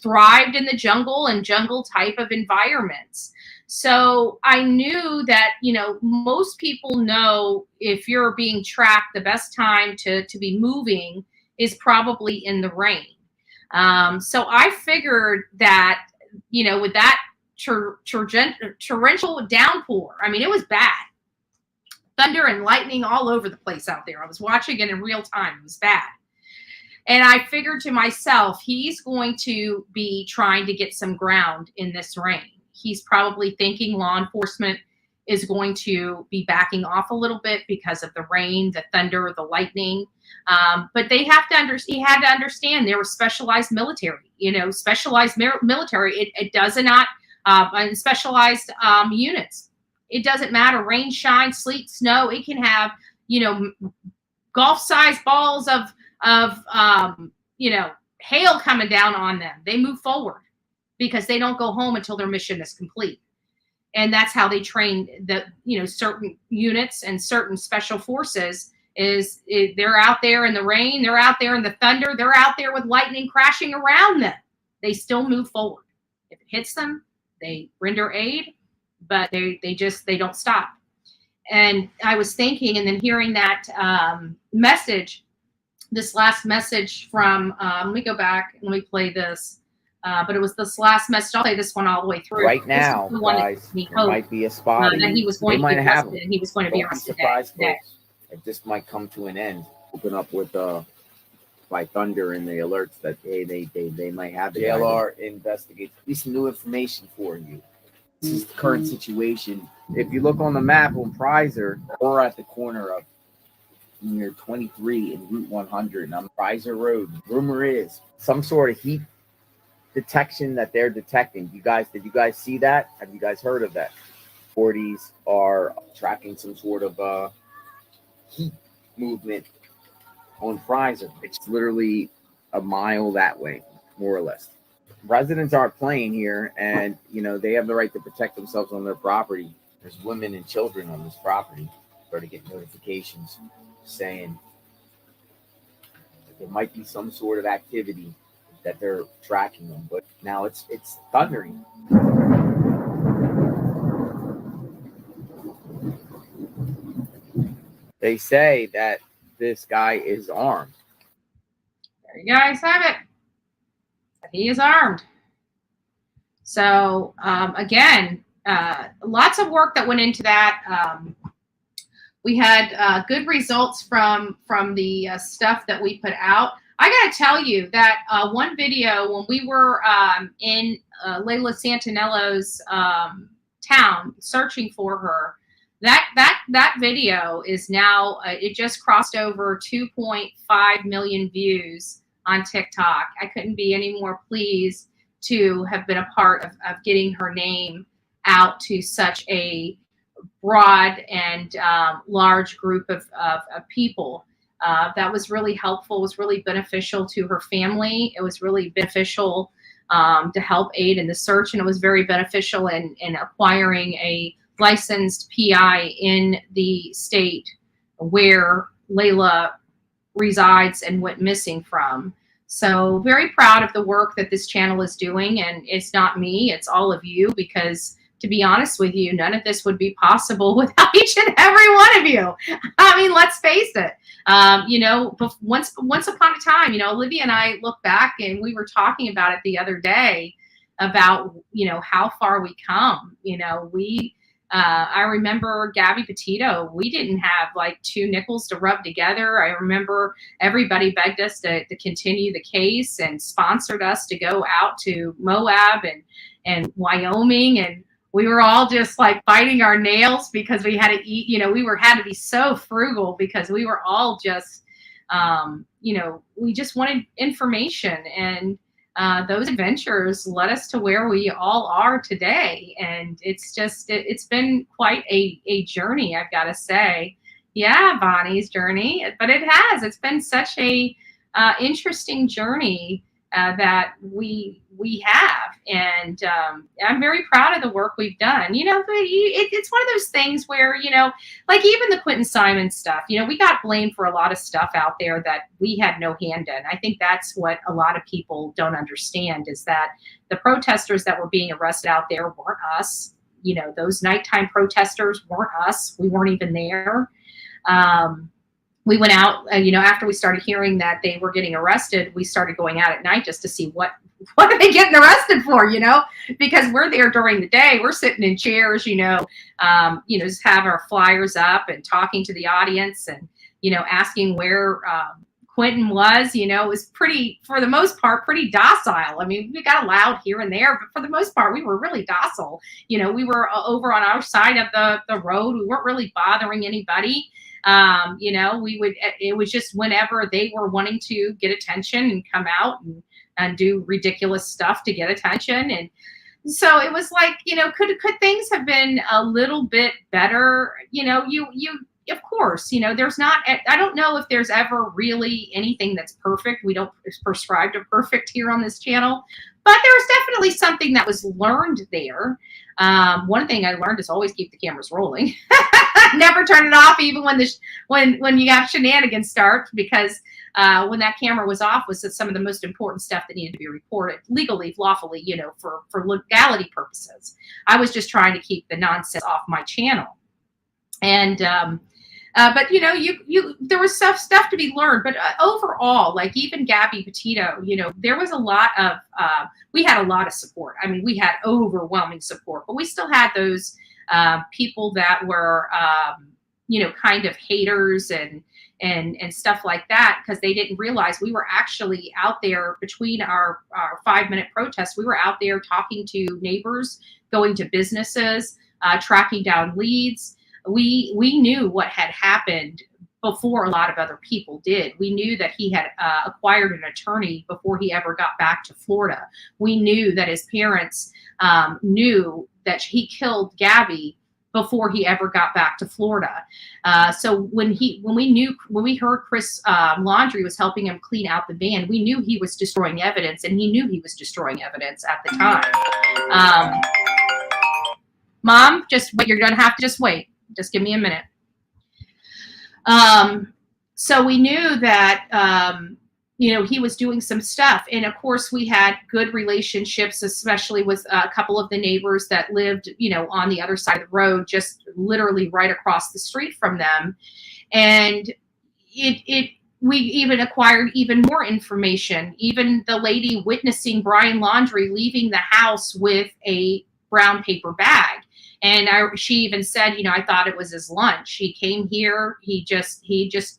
thrived in the jungle and jungle type of environments. So I knew that, most people know if you're being tracked, the best time to be moving is probably in the rain. So I figured that, with that torrential downpour, I mean, it was bad. Thunder and lightning all over the place out there. I was watching it in real time. It was bad. And I figured to myself, he's going to be trying to get some ground in this rain. He's probably thinking law enforcement is going to be backing off a little bit because of the rain, the thunder, the lightning. But they have to he had to understand there was specialized military, specialized military. It does not, and specialized units. It doesn't matter, rain, shine, sleet, snow. It can have, golf-sized balls of hail coming down on them. They move forward because they don't go home until their mission is complete. And that's how they train certain units and certain special forces they're out there in the rain, they're out there in the thunder, they're out there with lightning crashing around them. They still move forward. If it hits them, they render aid, but they don't stop. And I was thinking, and then hearing that message, this last message from, let me go back, let me play this. But it was this last message. I'll play this one all the way through. Right now, guys, there might be a spot. That he was going to be arrested, and he was going to be arrested today. It just might come to an end. Open up with by thunder and the alerts that they might have the JLR investigate. At least new information for you. This is the current situation. If you look on the map on Prizer, we're at the corner of near 23 and Route 100 and on Prizer Road. Rumor is some sort of heat detection that they're detecting. Did you guys see that? Have you guys heard of that? 40s are tracking some sort of heat movement on Prizer. It's literally a mile that way, more or less. Residents aren't playing here, and they have the right to protect themselves on their property. There's women and children on this property. Start to get notifications saying that there might be some sort of activity that they're tracking them, but now it's thundering. They say that this guy is armed. There you guys have it. He is armed. So again, lots of work that went into that. We had good results from the stuff that we put out. I got to tell you that one video when we were in Layla Santinello's town searching for her, that video is now, it just crossed over 2.5 million views on TikTok. I couldn't be any more pleased to have been a part of getting her name out to such a broad and large group of people. That was really helpful, was really beneficial to her family. It was really beneficial to help aid in the search, and it was very beneficial in acquiring a licensed PI in the state where Layla resides and went missing from. So very proud of the work that this channel is doing, and it's not me, it's all of you, because to be honest with you, none of this would be possible without each and every one of you. I mean, let's face it. You know, once upon a time, you know, Olivia and I look back and we were talking about it the other day about, you know, how far we come. You know, I remember Gabby Petito, we didn't have like 2 nickels to rub together. I remember everybody begged us to continue the case and sponsored us to go out to Moab and Wyoming, and we were all just like biting our nails because we had to eat, you know, had to be so frugal because we were all just, you know, we just wanted information, and those adventures led us to where we all are today. And it's just, it's been quite a journey, I've got to say. Yeah, Bonnie's journey, but it's been such a interesting journey that we have, and I'm very proud of the work we've done. You know, it's one of those things where, you know, like even the Quentin Simon stuff, you know, we got blamed for a lot of stuff out there that we had no hand in. I think that's what a lot of people don't understand, is that the protesters that were being arrested out there weren't us. You know, those nighttime protesters weren't us. We weren't even there. We went out, you know, after we started hearing that they were getting arrested, we started going out at night just to see what are they getting arrested for, you know, because we're there during the day. We're sitting in chairs, you know, just have our flyers up and talking to the audience and, you know, asking where Quentin was. You know, it was pretty, for the most part, pretty docile. I mean, we got loud here and there, but for the most part, we were really docile. You know, we were over on our side of the road. We weren't really bothering anybody. You know, it was just whenever they were wanting to get attention and come out and do ridiculous stuff to get attention. And so it was like, you know, could things have been a little bit better? You know, of course, you know, I don't know if there's ever really anything that's perfect. We don't prescribe to perfect here on this channel, but there was definitely something that was learned there. One thing I learned is always keep the cameras rolling. Never turn it off, even when you have shenanigans start, because when that camera was off was some of the most important stuff that needed to be reported legally, lawfully, you know, for legality purposes. I was just trying to keep the nonsense off my channel. And but you know, there was stuff to be learned. But overall, like even Gabby Petito, you know, there was a lot of we had a lot of support. I mean, we had overwhelming support, but we still had those people that were you know, kind of haters and stuff like that, because they didn't realize we were actually out there between our 5-minute protests. We were out there talking to neighbors, going to businesses, tracking down leads. We knew what had happened before a lot of other people did. We knew that he had acquired an attorney before he ever got back to Florida. We knew that his parents knew that he killed Gabby before he ever got back to Florida. So when we heard Chris Laundrie was helping him clean out the van, we knew he was destroying evidence, and he knew he was destroying evidence at the time. Mom, just wait. You're going to have to just wait. Just give me a minute. So we knew that, you know, he was doing some stuff. And of course, we had good relationships, especially with a couple of the neighbors that lived, you know, on the other side of the road, just literally right across the street from them. And we even acquired even more information. Even the lady witnessing Brian Laundrie leaving the house with a brown paper bag. And she even said, you know, I thought it was his lunch. He came here. He just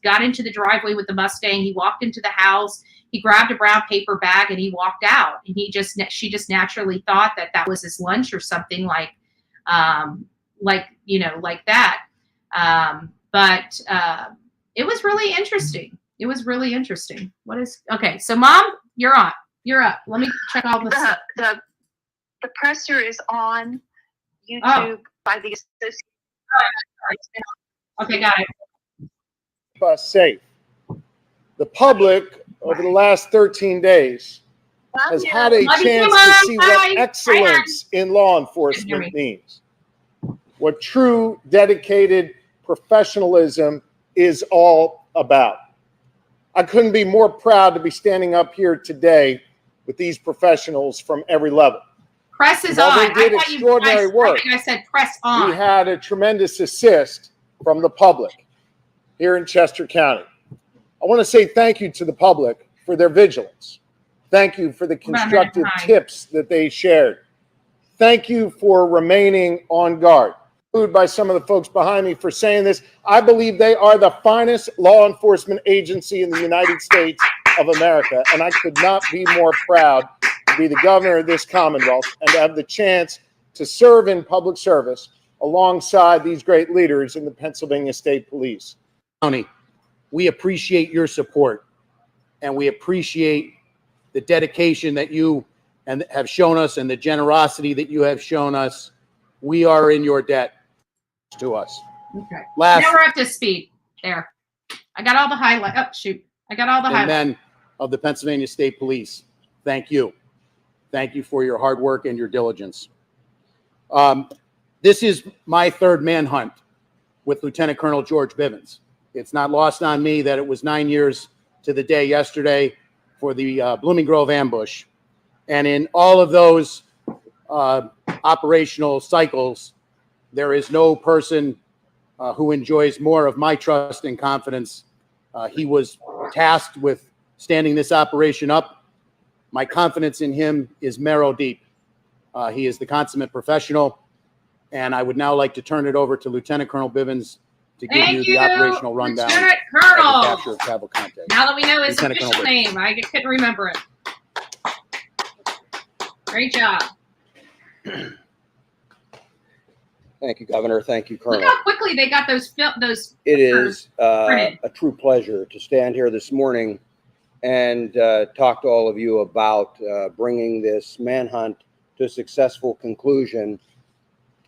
got into the driveway with the Mustang. He walked into the house. He grabbed a brown paper bag and he walked out. And she just naturally thought that was his lunch or something like you know, like that. But it was really interesting. It was really interesting. Okay, so Mom, you're on. You're up. Let me check all this. The presser is on YouTube by the association. Okay, got it. Us safe. The public over the last 13 days has had a chance to see what excellence in law enforcement means, what true dedicated professionalism is all about. I couldn't be more proud to be standing up here today with these professionals from every level. Press is on. They did extraordinary work. I think I said press on. We had a tremendous assist from the public here in Chester County. I want to say thank you to the public for their vigilance. Thank you for the constructive tips that they shared. Thank you for remaining on guard. By some of the folks behind me for saying this. I believe they are the finest law enforcement agency in the United States of America, and I could not be more proud to be the governor of this Commonwealth and to have the chance to serve in public service alongside these great leaders in the Pennsylvania State Police. County, we appreciate your support, and we appreciate the dedication that you have shown us and the generosity that you have shown us. We are in your debt to us. Okay. Now we're up to speed. There. I got all the highlights. Oh, shoot. I got all the highlights. Men of the Pennsylvania State Police, thank you. Thank you for your hard work and your diligence. This is my third manhunt with Lieutenant Colonel George Bivens. It's not lost on me that it was 9 years to the day yesterday for the Blooming Grove ambush. And in all of those operational cycles, there is no person who enjoys more of my trust and confidence. He was tasked with standing this operation up. My confidence in him is marrow deep. He is the consummate professional. And I would now like to turn it over to Lieutenant Colonel Bivens to give you the operational rundown of the capture of Cavalcante. Now that we know his official name, I couldn't remember it. Great job. Thank you, Governor. Thank you, Colonel. Look how quickly they got those. It is a true pleasure to stand here this morning and talk to all of you about bringing this manhunt to a successful conclusion,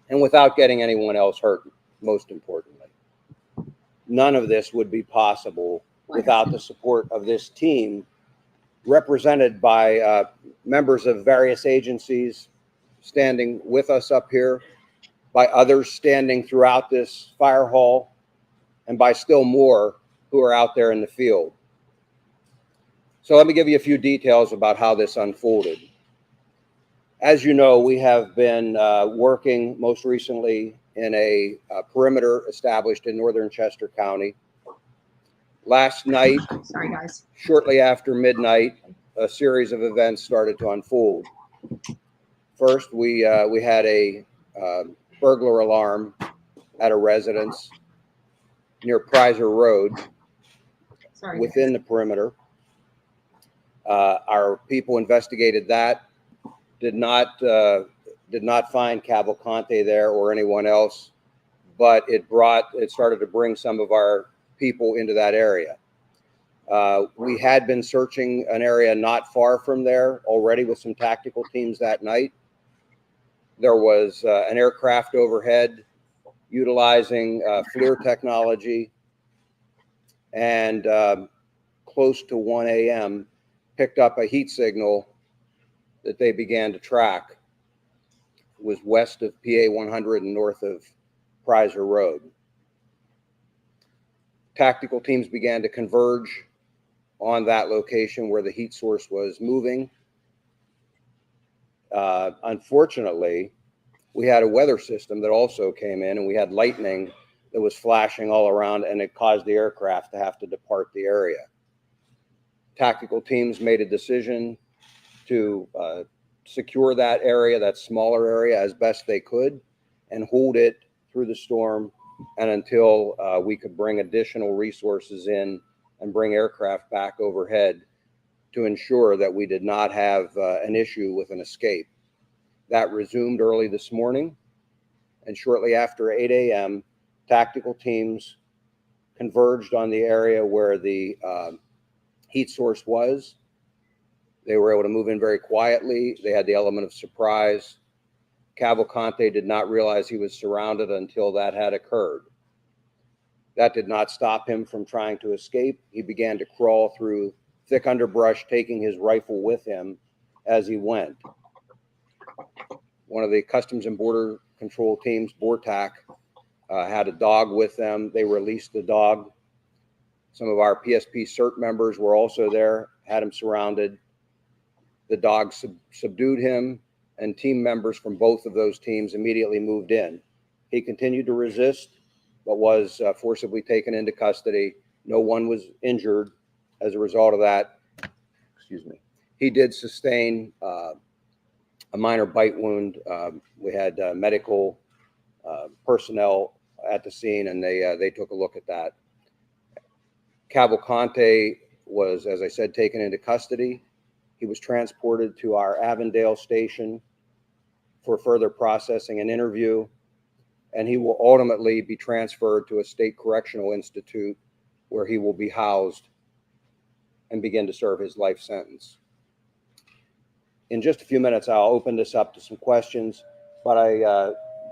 and without getting anyone else hurt, most importantly. None of this would be possible without the support of this team, represented by members of various agencies standing with us up here, by others standing throughout this fire hall, and by still more who are out there in the field. So let me give you a few details about how this unfolded. As you know, we have been working most recently in a perimeter established in northern Chester County. Last night, sorry guys, shortly after midnight, a series of events started to unfold. First, we had a burglar alarm at a residence near Prizer Road within the perimeter. Our people investigated that, did not find Cavalcante there or anyone else, but it started to bring some of our people into that area. We had been searching an area not far from there already with some tactical teams that night. There was an aircraft overhead utilizing FLIR technology, and close to 1 a.m. picked up a heat signal that they began to track. It was west of PA 100 and north of Prizer Road. Tactical teams began to converge on that location where the heat source was moving. Unfortunately, we had a weather system that also came in, and we had lightning that was flashing all around, and it caused the aircraft to have to depart the area. Tactical teams made a decision to secure that area, that smaller area, as best they could, and hold it through the storm and until we could bring additional resources in and bring aircraft back overhead to ensure that we did not have an issue with an escape. That resumed early this morning, and shortly after 8 a.m., tactical teams converged on the area where the heat source was. They were able to move in very quietly. They had the element of surprise. Cavalcante did not realize he was surrounded until that had occurred. That did not stop him from trying to escape. He began to crawl through thick underbrush, taking his rifle with him as he went. One of the Customs and Border Control teams, BORTAC, had a dog with them. They released the dog. Some of our PSP CERT members were also there, had him surrounded. The dog subdued him, and team members from both of those teams immediately moved in. He continued to resist, but was forcibly taken into custody. No one was injured as a result of that. Excuse me. He did sustain a minor bite wound. We had medical personnel at the scene, and they took a look at that. Cavalcante was, as I said, taken into custody. He was transported to our Avondale station for further processing and interview, and he will ultimately be transferred to a state correctional institute where he will be housed and begin to serve his life sentence. In just a few minutes, I'll open this up to some questions, but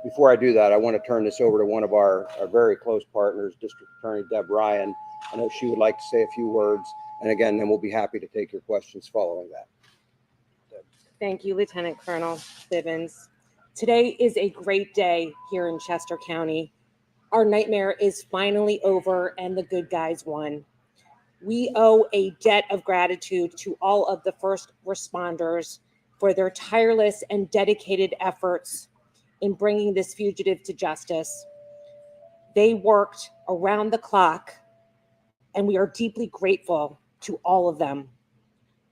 before I do that, I want to turn this over to one of our very close partners, District Attorney Deb Ryan. I know she would like to say a few words, and again, then we'll be happy to take your questions following that. Thank you, Lieutenant Colonel Bivens. Today is a great day here in Chester County. Our nightmare is finally over and the good guys won. We owe a debt of gratitude to all of the first responders for their tireless and dedicated efforts in bringing this fugitive to justice. They worked around the clock, and we are deeply grateful to all of them.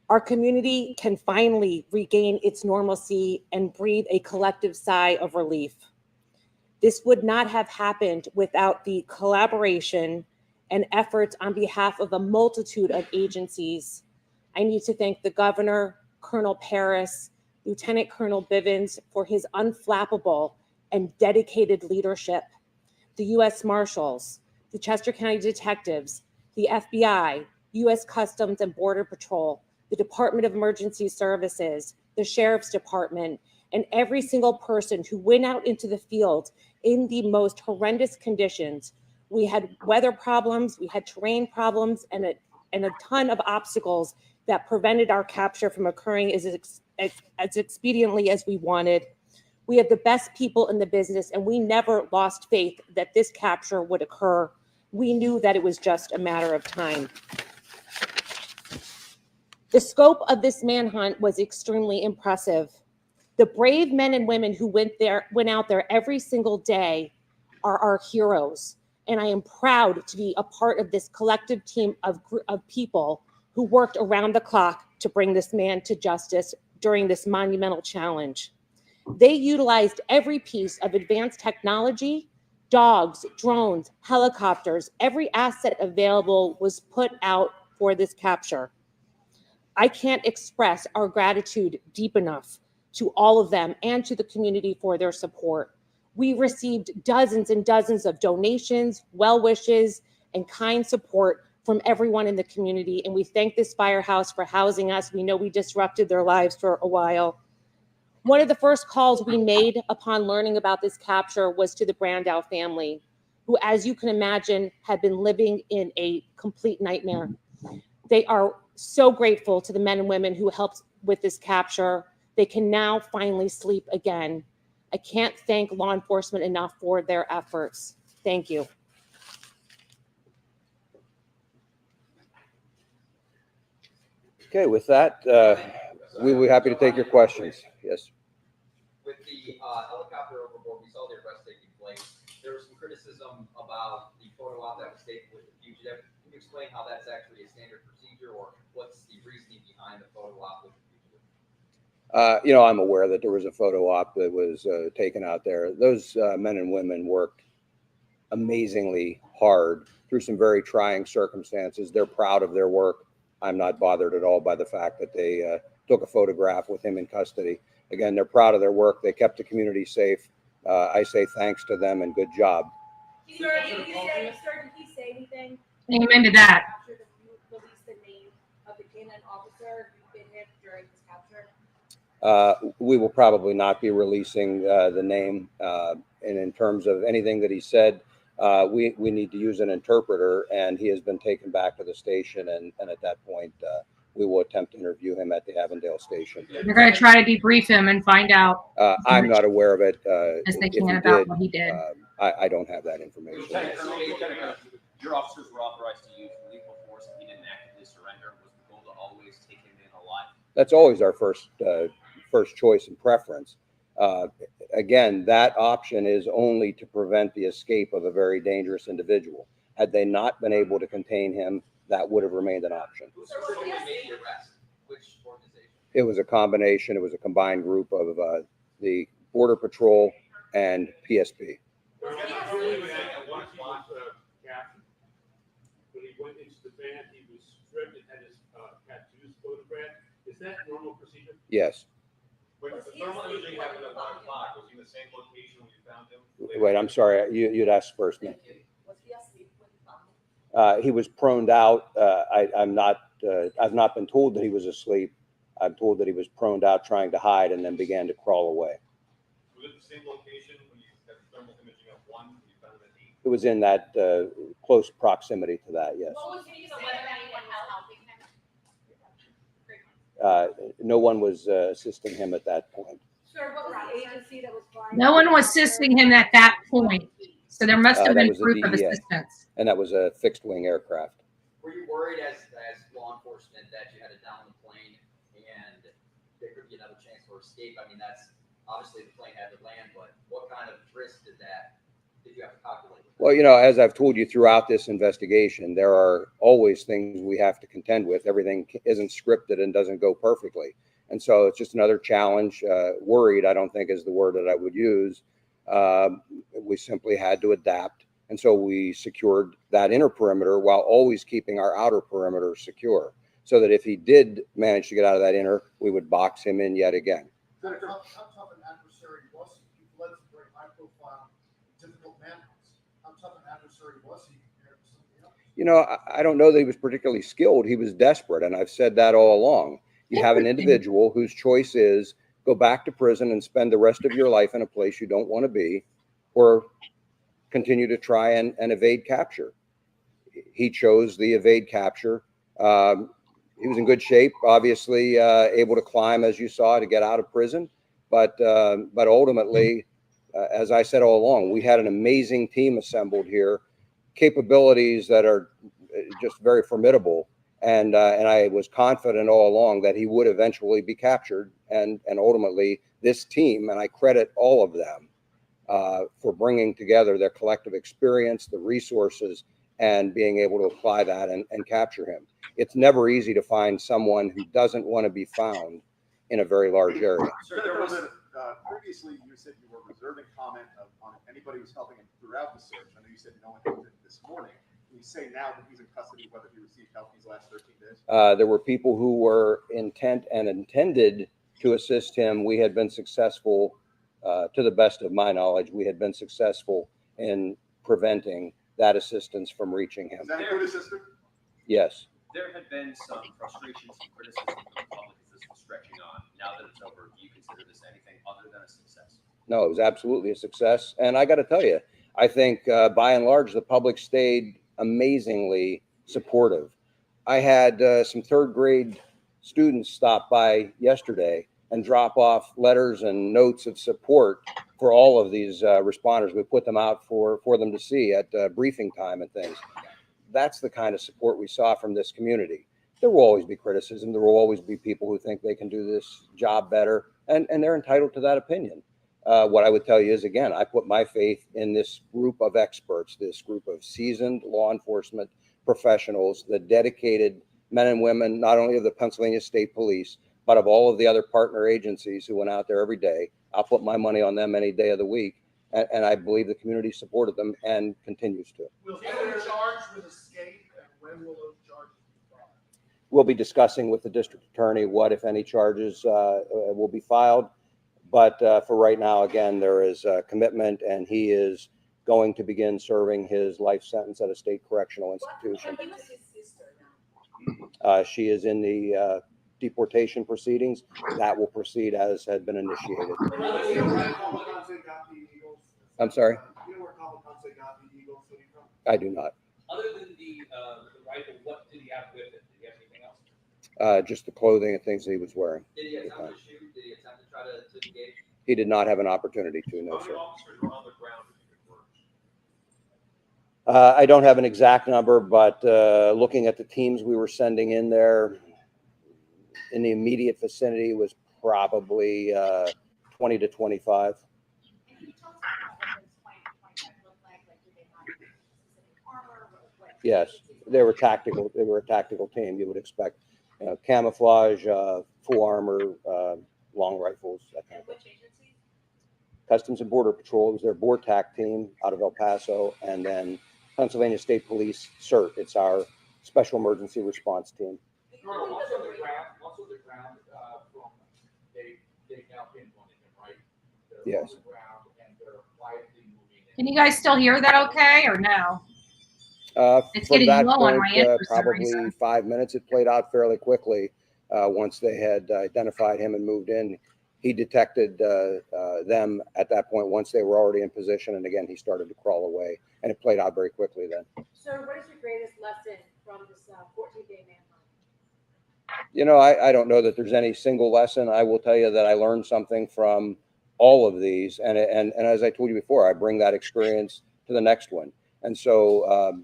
Our community can finally regain its normalcy and breathe a collective sigh of relief. This would not have happened without the collaboration and efforts on behalf of a multitude of agencies. I need to thank the Governor, Colonel Paris, Lieutenant Colonel Bivens for his unflappable and dedicated leadership, the U.S. Marshals, the Chester County Detectives, the FBI, U.S. Customs and Border Patrol, the Department of Emergency Services, the Sheriff's Department, and every single person who went out into the field in the most horrendous conditions. We had weather problems, we had terrain problems, and a ton of obstacles that prevented our capture from occurring as expediently as we wanted. We have the best people in the business, and we never lost faith that this capture would occur. We knew that it was just a matter of time. The scope of this manhunt was extremely impressive. The brave men and women who went out there every single day are our heroes. And I am proud to be a part of this collective team of people who worked around the clock to bring this man to justice during this monumental challenge. They utilized every piece of advanced technology, dogs, drones, helicopters, every asset available was put out for this capture. I can't express our gratitude deep enough to all of them and to the community for their support. We received dozens and dozens of donations, well wishes, and kind support from everyone in the community, and we thank this firehouse for housing us. We know we disrupted their lives for a while. One of the first calls we made upon learning about this capture was to the Brandow family, who, as you can imagine, had been living in a complete nightmare. They are so grateful to the men and women who helped with this capture. They can now finally sleep again. I can't thank law enforcement enough for their efforts. Thank you. Okay, with that, we will be happy to take your questions. Yes. With the helicopter overboard, we saw the arrest taking place. There was some criticism about the photo op that was taken with the fugitive. Can you explain how that's actually a standard procedure, or what's the reasoning behind the photo op with the fugitive? You know, I'm aware that there was a photo op that was taken out there. Those men and women worked amazingly hard through some very trying circumstances. They're proud of their work. I'm not bothered at all by the fact that they took a photograph with him in custody. Again, they're proud of their work. They kept the community safe. I say thanks to them and good job. Sir, did he say anything? Amen to that. Release the name of the canine officer who bit him during his capture? We will probably not be releasing the name. And in terms of anything that he said, we need to use an interpreter, and he has been taken back to the station. And at that point, we will attempt to interview him at the Avondale station. We're going to try to debrief him and find out. I'm not aware of it. As they can about what he did. I don't have that information. Your officers were authorized to use lethal force if he didn't actively surrender. Was the goal to always take him in alive? That's always our first choice and preference. Again, that option is only to prevent the escape of a very dangerous individual. Had they not been able to contain him, that would have remained an option. Which organization? It was a combination. It was a combined group of the Border Patrol and PSP. When he went into the van, he was stripped and had his tattoos photographed. Is that normal procedure? Yes. When the thermal imaging happened at 1 o'clock, was he in the same location when you found him? Wait, I'm sorry. You'd ask first, man. Was he asleep when you found him? He was proned out. I've not been told that he was asleep. I'm told that he was proned out trying to hide and then began to crawl away. Was it the same location when you had thermal imaging at 1 when you found him at 8? It was in that close proximity to that, yes. What was he saying that anyone was helping him? No one was assisting him at that point. Sir, what was the agency that was flying? No one was assisting him at that point. So there must have That been was a proof of DEA. assistance. And that was a fixed wing aircraft. Were you worried as law enforcement that you had to down the plane and there could be another chance for escape? I mean, that's obviously the plane had to land, but what kind of risk did you have to calculate? Well, as I've told you throughout this investigation, there are always things we have to contend with. Everything isn't scripted and doesn't go perfectly. And so it's just another challenge. Worried, I don't think is the word that I would use. We simply had to adapt. And so we secured that inner perimeter while always keeping our outer perimeter secure, so that if he did manage to get out of that inner, we would box him in yet again. Senator, how tough an adversary was he? He led some very high-profile, difficult manhunts. How tough an adversary was he compared to somebody else? I don't know that he was particularly skilled. He was desperate, and I've said that all along. You have an individual whose choice is go back to prison and spend the rest of your life in a place you don't want to be, or continue to try and evade capture. He chose the evade capture. He was in good shape, obviously able to climb, as you saw, to get out of prison. But ultimately, as I said all along, we had an amazing team assembled here, capabilities that are just very formidable. And I was confident all along that he would eventually be captured. And ultimately, this team, and I credit all of them for bringing together their collective experience, the resources, and being able to apply that and capture him. It's never easy to find someone who doesn't want to be found in a very large area. Sir, previously you said you were reserving comment on anybody who's helping him throughout the search. I know you said no one did this morning. Can you say now that he's in custody whether he received help these last 13 days? There were people who were intent and intended to assist him. We had been successful, to the best of my knowledge, we had been successful in preventing that assistance from reaching him. Is that a good assistant? Yes. There had been some frustration, some criticism from the public as this was stretching on. Now that it's over, do you consider this anything other than a success? No, it was absolutely a success. And I got to tell you, I think by and large, the public stayed amazingly supportive. I had some third grade students stop by yesterday and drop off letters and notes of support for all of these responders. We put them out for them to see at briefing time and things. That's the kind of support we saw from this community. There will always be criticism. There will always be people who think they can do this job better, and they're entitled to that opinion. What I would tell you is, again, I put my faith in this group of experts, this group of seasoned law enforcement professionals, the dedicated men and women, not only of the Pennsylvania State Police, but of all of the other partner agencies who went out there every day. I'll put my money on them any day of the week. And I believe the community supported them and continues to. Will he be charged with escape, and when will those charges be filed? We'll be discussing with the district attorney what, if any, charges will be filed. But for right now, again, there is a commitment, and he is going to begin serving his life sentence at a state correctional institution. She is in the deportation proceedings. That will proceed as had been initiated. I'm sorry? I do not. Other than the rifle, what did he have with it? Did he have anything else? Just the clothing and things that he was wearing. Did he attempt to shoot? Did he attempt to try to engage? He did not have an opportunity to, no, sir. I don't have an exact number, but looking at the teams we were sending in there, in the immediate vicinity was probably 20 to 25. Yes, they were tactical. They were a tactical team. You would expect camouflage, full armor, long rifles, that kind of thing. Customs and Border Patrol was their BORTAC team out of El Paso, and then Pennsylvania State Police CERT. It's our Special Emergency Response Team. Also the ground from they now pinpointed him, right? They're Yes. on the ground and they're quietly moving in. Can you guys still hear that okay or no? It's From getting that low on point, my end for some probably reason. 5 minutes. It played out fairly quickly once they had identified him and moved in. He detected them at that point once they were already in position. And again, he started to crawl away, and it played out very quickly then. Sir, what is your greatest lesson from this 14-day manhunt? You know, I don't know that there's any single lesson. I will tell you that I learned something from all of these. And as I told you before, I bring that experience to the next one. And so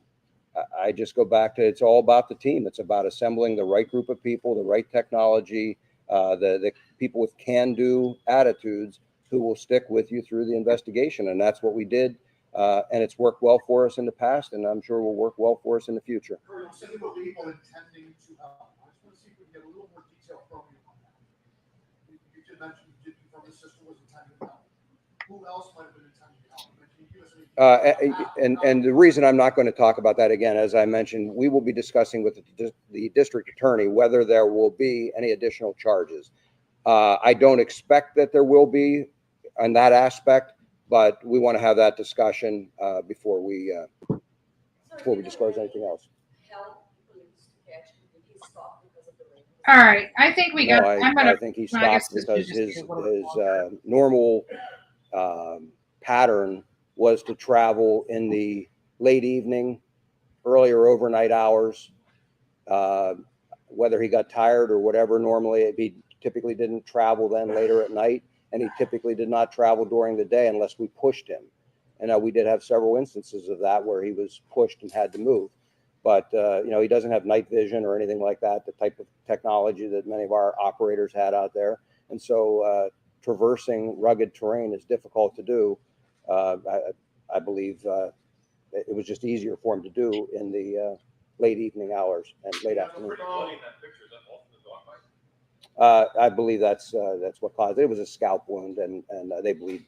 I just go back to, it's all about the team. It's about assembling the right group of people, the right technology, the people with can-do attitudes who will stick with you through the investigation. And that's what we did. And it's worked well for us in the past, and I'm sure will work well for us in the future. Colonel, some of the people intending to help. I just want to see if we can get a little more detail from you on that. You did mention from the sister was intending to help. Who else might have been intending to help? Can you give us any And the reason I'm not going to talk about that again, as I mentioned, we will be discussing with the district attorney whether there will be any additional charges. I don't expect that there will be on that aspect, but we want to have that discussion before we disclose anything else. All right, I think we got. I think he stopped because his normal pattern was to travel in the late evening, early or overnight hours. Whether he got tired or whatever, normally he typically didn't travel then later at night, and he typically did not travel during the day unless we pushed him. And we did have several instances of that where he was pushed and had to move. But, you know, he doesn't have night vision or anything like that, the type of technology that many of our operators had out there. And so traversing rugged terrain is difficult to do. I believe it was just easier for him to do in the late evening hours and late afternoon. I believe that's what caused it. It was a scalp wound, and they bleed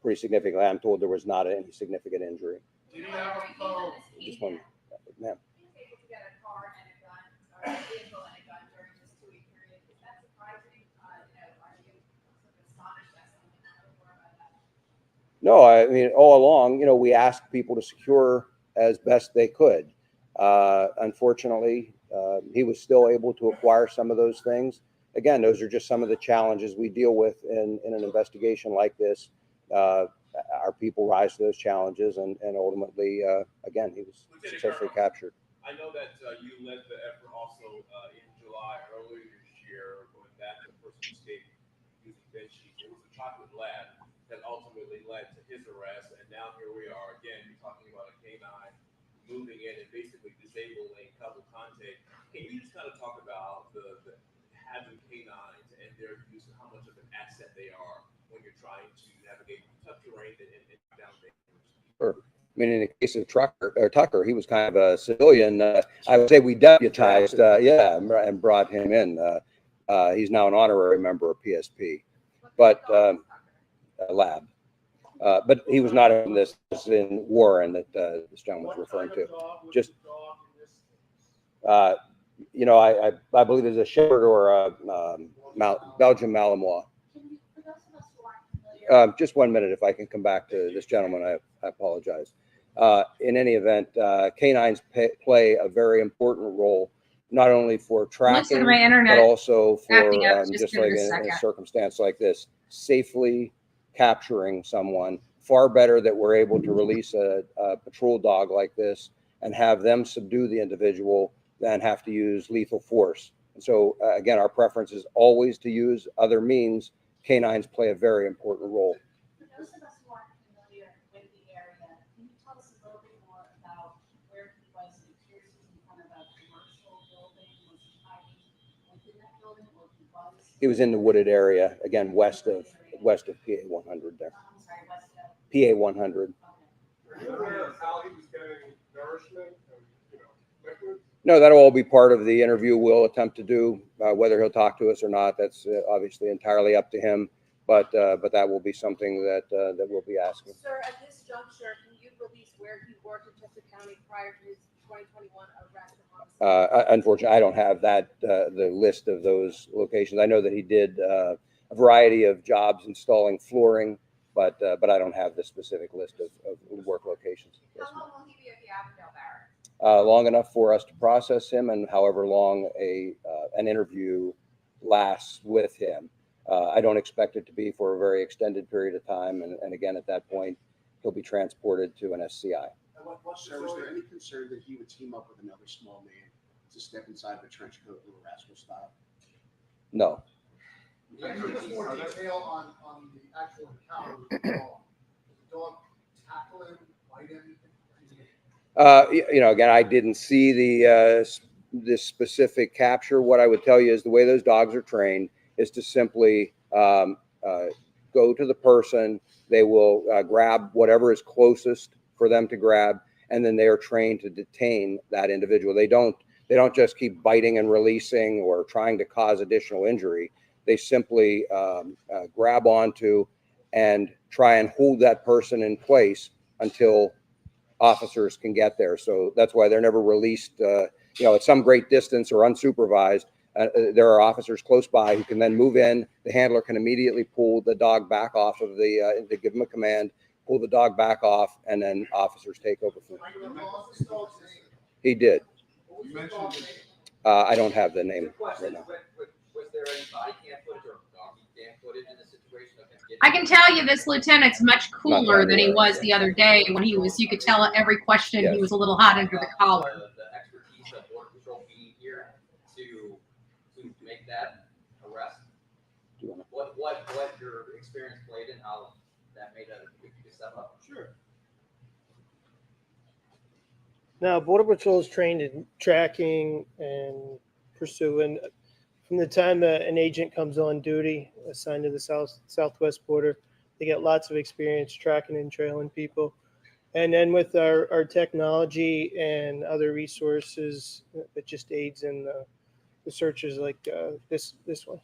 pretty significantly. I'm told there was not any significant injury. Just one, ma'am. No, I mean, all along, you know, we asked people to secure as best they could. Unfortunately, he was still able to acquire some of those things. Again, those are just some of the challenges we deal with in an investigation like this. Our people rise to those challenges, and ultimately, again, he was successfully captured. I know that you led the effort also in July earlier this year when that person escaped using bed sheets. It was a chocolate lab that ultimately led to his arrest, and now here we are again. You're talking about a canine moving in and basically disabling Cavalcante. Can you just kind of talk about the having canines and their use and how much of an asset they are when you're trying to navigate tough terrain and down things? Sure. I mean, in the case of Tucker, he was kind of a civilian. I would say we deputized, and brought him in. He's now an honorary member of PSP, but lab. But he was not in this in Warren that this gentleman was referring to. Just, you know, I believe it's a Shepherd or a Belgian Malinois. Just 1 minute, if I can come back to this gentleman. I I apologize. In any event, canines play a very important role, not only for tracking, but also for, just like in a circumstance like this, safely capturing someone. Far better that we're able to release a patrol dog like this and have them subdue the individual than have to use lethal force. And so, again, our preference is always to use other means. Canines play a very important role. For those of us who aren't familiar with the area, can you tell us a little bit more about where he was? It appears he's in front of a commercial building. Was he hiding within that building, or he was? He was in the wooded area, again, west of PA 100 there. I'm sorry, west of PA 100. How he was getting nourishment and, liquids? No, that'll all be part of the interview we'll attempt to do. Whether he'll talk to us or not, that's obviously entirely up to him. But that will be something that we'll be asking. Sir, at this juncture, can you release where he worked in Chester County prior to his 2021 arrest and homicide? Unfortunately, I don't have that the list of those locations. I know that he did a variety of jobs installing flooring, but I don't have the specific list of work locations. How long will he be at the Avondale Barracks? Long enough for us to process him, and however long an interview lasts with him. I don't expect it to be for a very extended period of time, and again, at that point, he'll be transported to an SCI. Sir, was there any concern that he would team up with another small man to step inside of a trench coat, Little Rascal style? No. Can you give us more detail on the actual encounter with the dog? Did the dog tackle him, bite him? Again, I didn't see this specific capture. What I would tell you is the way those dogs are trained is to simply go to the person. They will grab whatever is closest for them to grab, and then they are trained to detain that individual. They don't just keep biting and releasing or trying to cause additional injury. They simply grab onto and try and hold that person in place until officers can get there. So that's why they're never released, at some great distance or unsupervised. There are officers close by who can then move in. The handler can immediately pull the dog back off of they give them a command, pull the dog back off, and then officers take over from there. He did. I don't have the name right now. Was there any body cam footage or doggy cam footage in the situation? I can tell you this lieutenant's much cooler than he was the other day when you could tell every question he was a little hot under the collar. The expertise of Border Patrol being here to make that arrest. What your experience played and how that made a big step up? Sure. Now, Border Patrol is trained in tracking and pursuing. From the time an agent comes on duty, assigned to the southwest border, they get lots of experience tracking and trailing people. And then with our technology and other resources, it just aids in the searches like this one.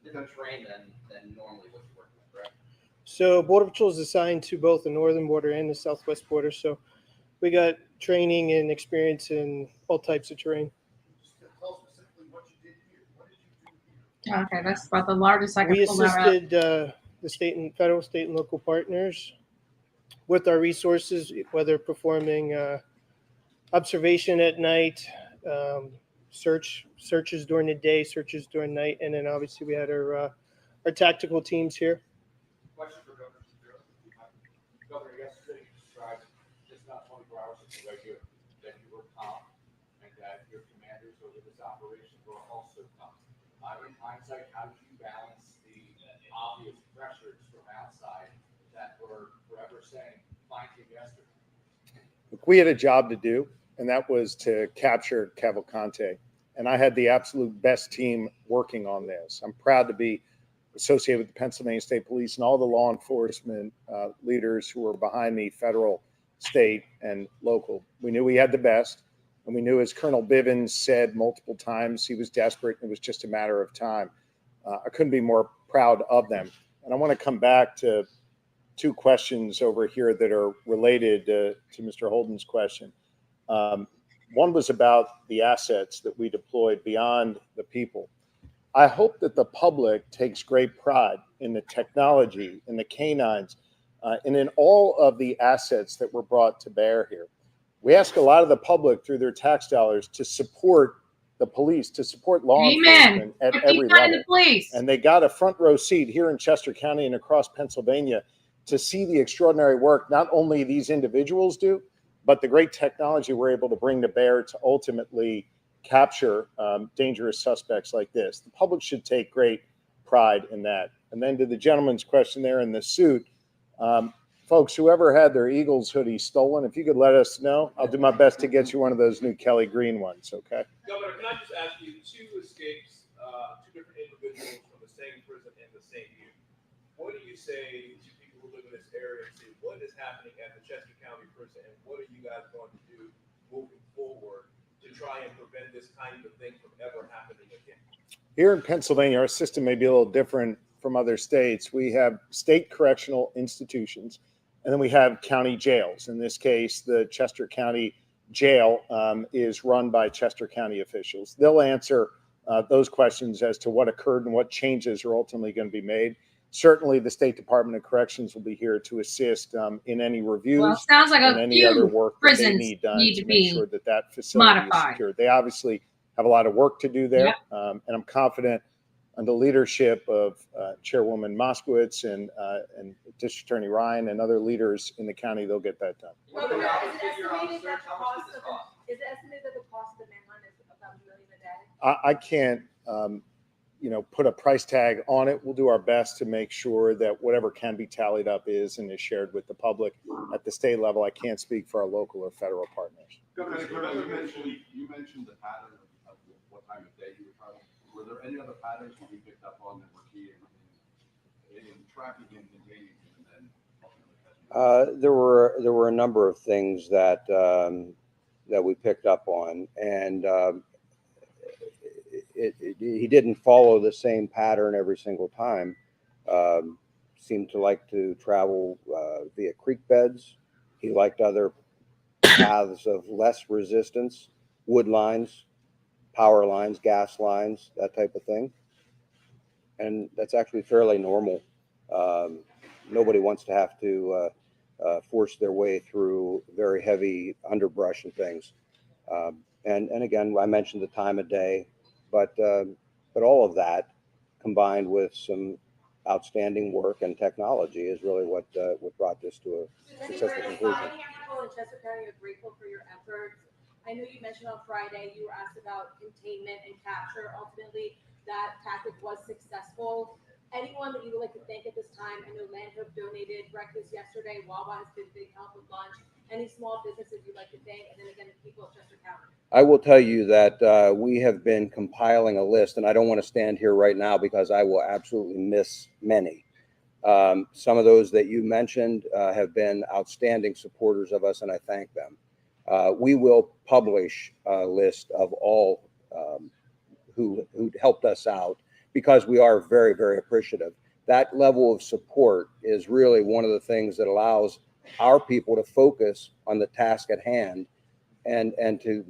Different terrain than normally what you're working with, correct? So Border Patrol is assigned to both the northern border and the southwest border. So we got training and experience in all types of terrain. Okay, that's about the largest I can We pull that out. assisted the federal, state, and local partners with our resources, whether performing observation at night, searches during the day, searches during night, and then obviously we had our tactical teams here. Question for Governor Shapiro. Governor, yesterday you described just not 24 hours ago that you were calm and that your commanders over this operation were also calm. In hindsight, how did you balance the obvious pressures from outside that were forever saying, find him yesterday? We had a job to do, and that was to capture Cavalcante. And I had the absolute best team working on this. I'm proud to be associated with the Pennsylvania State Police and all the law enforcement leaders who were behind me, federal, state, and local. We knew we had the best. And we knew, as Colonel Bivens said multiple times, he was desperate. And it was just a matter of time. I couldn't be more proud of them. And I want to come back to two questions over here that are related to Mr. Holden's question. One was about the assets that we deployed beyond the people. I hope that the public takes great pride in the technology, in the canines, and in all of the assets that were brought to bear here. We ask a lot of the public through their tax dollars to support the police, to support law enforcement at every level. And they got a front row seat here in Chester County and across Pennsylvania to see the extraordinary work not only these individuals do, but the great technology we're able to bring to bear to ultimately capture dangerous suspects like this. The public should take great pride in that. And then to the gentleman's question there in the suit, folks, whoever had their Eagles hoodie stolen, if you could let us know, I'll do my best to get you one of those new Kelly Green ones, okay? Governor, can I just ask you, two escapes, two different individuals from the same prison in the same year. What do you say to people who live in this area and say, what is happening at the Chester County Prison, and what are you guys going to do moving forward to try and prevent this kind of thing from ever happening again? Here in Pennsylvania, our system may be a little different from other states. We have state correctional institutions, and then we have county jails. In this case, the Chester County Jail is run by Chester County officials. They'll answer those questions as to what occurred and what changes are ultimately going to be made. Certainly, the State Department of Corrections will be here to assist in any reviews sounds like and any other work that they prisons need done need to to make be sure that that facility is modified. secured. They obviously have a lot of work to do there, and I'm confident under leadership of Chairwoman Moskowitz and District Attorney Ryan and other leaders in the county, they'll get that done. Is it estimated that the cost of the manhunt is about $1 million a day? I can't, put a price tag on it. We'll do our best to make sure that whatever can be tallied up is and is shared with the public at the state level. I can't speak for our local or federal partners. Governor, you mentioned the pattern of what time of day you were traveling. Were there any other patterns that you picked up on that were key in tracking him, containing him, and then ultimately? There were a number of things that that we picked up on, and he didn't follow the same pattern every single time. Seemed to like to travel via creek beds. He liked other paths of less resistance, wood lines, power lines, gas lines, that type of thing. And that's actually fairly normal. Nobody wants to have to force their way through very heavy underbrush and things. And again, I mentioned the time of day, but all of that combined with some outstanding work and technology is really what brought this to a successful conclusion. People in Chester County are grateful for your efforts. I know you mentioned on Friday you were asked about containment and capture. Ultimately, that tactic was successful. Anyone that you would like to thank at this time? I know Landhope donated breakfast yesterday. Wawa has been big help with lunch. Any small businesses you'd like to thank? And then again, the people of Chester County. I will tell you that we have been compiling a list, and I don't want to stand here right now because I will absolutely miss many. Some of those that you mentioned have been outstanding supporters of us, and I thank them. We will publish a list of all who helped us out because we are very, very appreciative. That level of support is really one of the things that allows our people to focus on the task at hand and to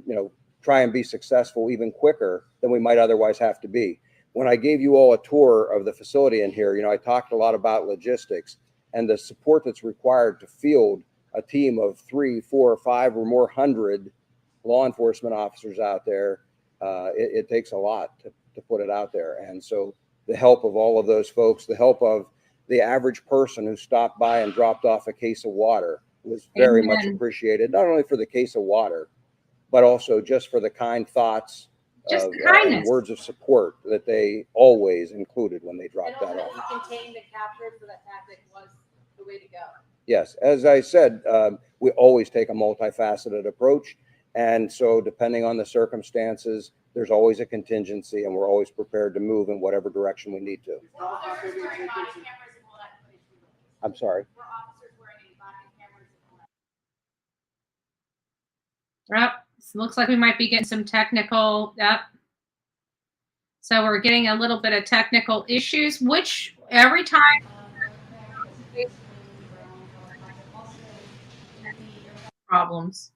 try and be successful even quicker than we might otherwise have to be. When I gave you all a tour of the facility in here, I talked a lot about logistics and the support that's required to field a team of 3, 4, 5 or more hundred law enforcement officers out there. It takes a lot to put it out there. And so the help of all of those folks, the help of the average person who stopped by and dropped off a case of water was very much appreciated, not only for the case of water, but also just for the kind thoughts and words of support that they always included when they dropped that off. You contained and captured, so that tactic was the way to go. Yes, as I said, we always take a multifaceted approach. And so depending on the circumstances, there's always a contingency and we're always prepared to move in whatever direction we need to. I'm sorry. Yep. Looks like we might be getting some technical. Yep. So we're getting a little bit of technical issues, which every time. Problems.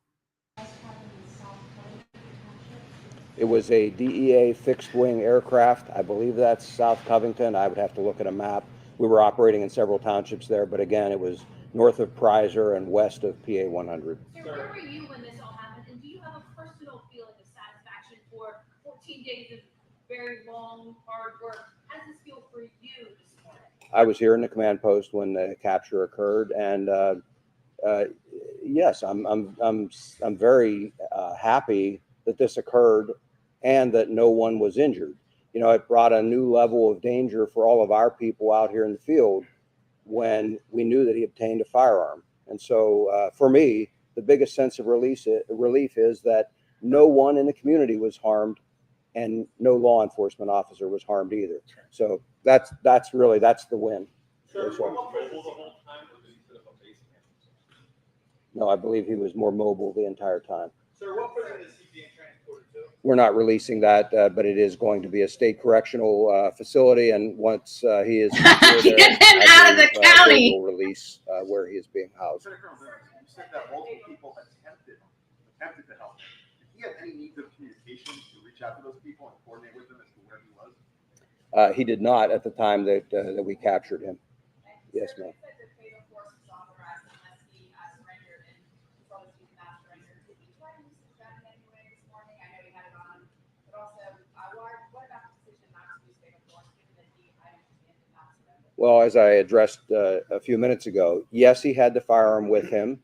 It was a DEA fixed wing aircraft. I believe that's South Covington. I would have to look at a map. We were operating in several townships there, but again, it was north of Prizer and west of PA 100. So where were you when this all happened? And do you have a personal feeling of satisfaction for 14 days of very long, hard work? How does this feel for you this morning? I was here in the command post when the capture occurred, and yes, I'm very happy that this occurred and that no one was injured. You know, it brought a new level of danger for all of our people out here in the field when we knew that he obtained a firearm. And so for me, the biggest sense of relief is that no one in the community was harmed and no law enforcement officer was harmed either. So that's the win. Sir, were you mobile the whole time, or did he set up a base camp? No, I believe he was more mobile the entire time. Sir, what prison is he being transported to? We're not releasing that, but it is going to be a state correctional facility, and once he is get him out of the county, we'll release where he is being housed. Senator Colonel, you said that multiple people attempted to help him. Did he have any means of communication to reach out to those people and coordinate with them as to where he was? He did not at the time that we captured him. Yes, ma'am. Well, as I addressed a few minutes ago, yes, he had the firearm with him.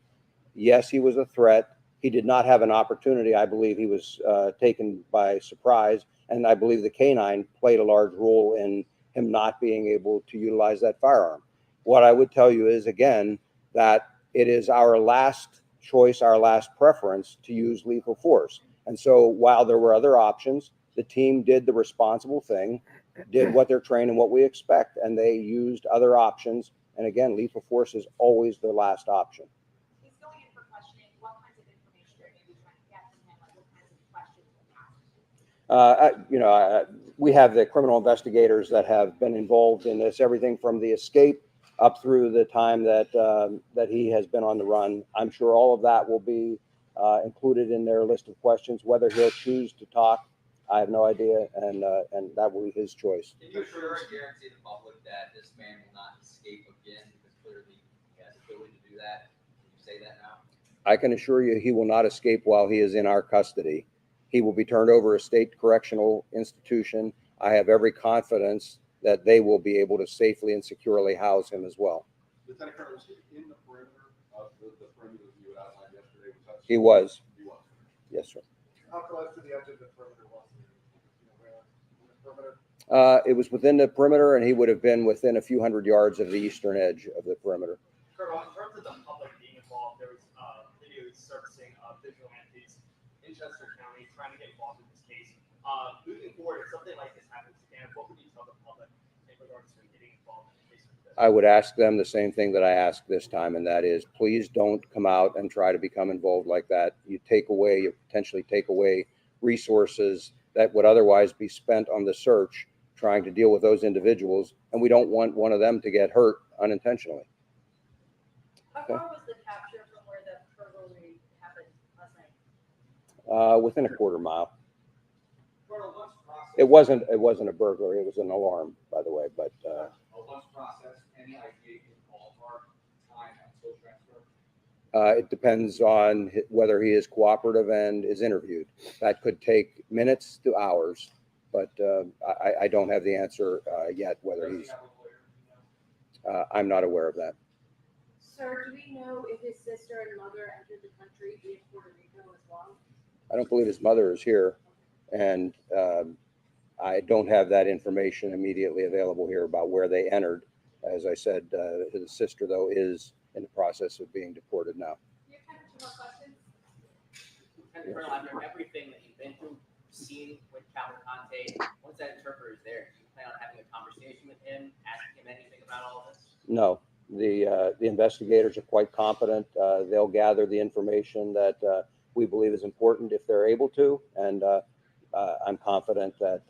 Yes, he was a threat. He did not have an opportunity. I believe he was taken by surprise, and I believe the canine played a large role in him not being able to utilize that firearm. What I would tell you is, again, that it is our last choice, our last preference to use lethal force. And so while there were other options, the team did the responsible thing, did what they're trained and what we expect, and they used other options. And again, lethal force is always their last option. He's going in for questioning. What kinds of information are you trying to get from him? Like what kinds of questions are you asking? We have the criminal investigators that have been involved in this, everything from the escape up through the time that that he has been on the run. I'm sure all of that will be included in their list of questions. Whether he'll choose to talk, I have no idea, and that will be his choice. Can you assure and guarantee the public that this man will not escape again, because clearly he has the ability to do that? Can you say that now? I can assure you he will not escape while he is in our custody. He will be turned over to a state correctional institution. I have every confidence that they will be able to safely and securely house him as well. Lieutenant Colonel, was he in the perimeter of the perimeter you had outlined yesterday? He was. He was. Yes, sir. How close to the edge of the perimeter was he? It was within the perimeter, and he would have been within a few hundred yards of the eastern edge of the perimeter. Colonel, in terms of the public being involved, there was videos surfacing of vigilantes in Chester County trying to get involved in this case. Moving forward, if something like this happens again, what would you tell the public in regards to getting involved in a case like this? I would ask them the same thing that I asked this time, and that is, please don't come out and try to become involved like that. You potentially take away resources that would otherwise be spent on the search trying to deal with those individuals, and we don't want one of them to get hurt unintentionally. How far was the capture from where the burglary happened last night? Within a quarter mile. It wasn't a burglary, it was an alarm, by the way, but Once processed, any idea in ballpark time until transfer? it depends on whether he is cooperative and is interviewed. That could take minutes to hours, but I don't have the answer yet whether he's. I'm not aware of that. Sir, do we know if his sister and mother entered the country via Puerto Rico as well? I don't believe his mother is here, and I don't have that information immediately available here about where they entered. As I said, his sister, though, is in the process of being deported now. You have time for 2 more questions? Lieutenant Colonel, after everything that you've been through, seen with Cavalcante, once that interpreter is there, do you plan on having a conversation with him, asking him anything about all this? No, the investigators are quite competent. They'll gather the information that we believe is important if they're able to, and I'm confident that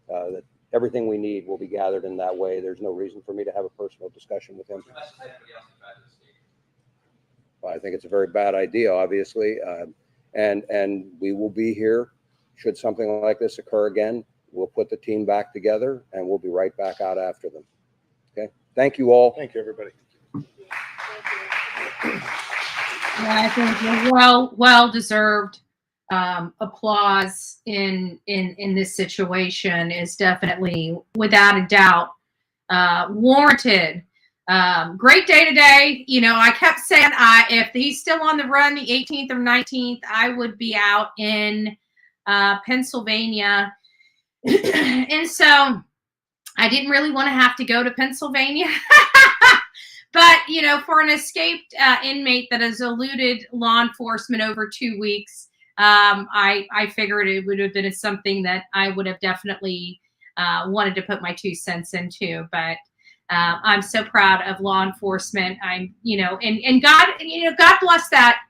that everything we need will be gathered in that way. There's no reason for me to have a personal discussion with him. Well, I think it's a very bad idea, obviously, and we will be here should something like this occur again. We'll put the team back together, and we'll be right back out after them. Okay. Thank you all. Thank you, everybody. Thank you. I think well deserved applause in this situation is definitely, without a doubt, warranted. Great day today. You know, I kept saying if he's still on the run, the 18th or 19th, I would be out in Pennsylvania. And so I didn't really want to have to go to Pennsylvania. But, you know, for an escaped inmate that has eluded law enforcement over 2 weeks, I figured it would have been something that I would have definitely wanted to put my 2 cents into. But I'm so proud of law enforcement. I'm, you know, and God, you know, God bless that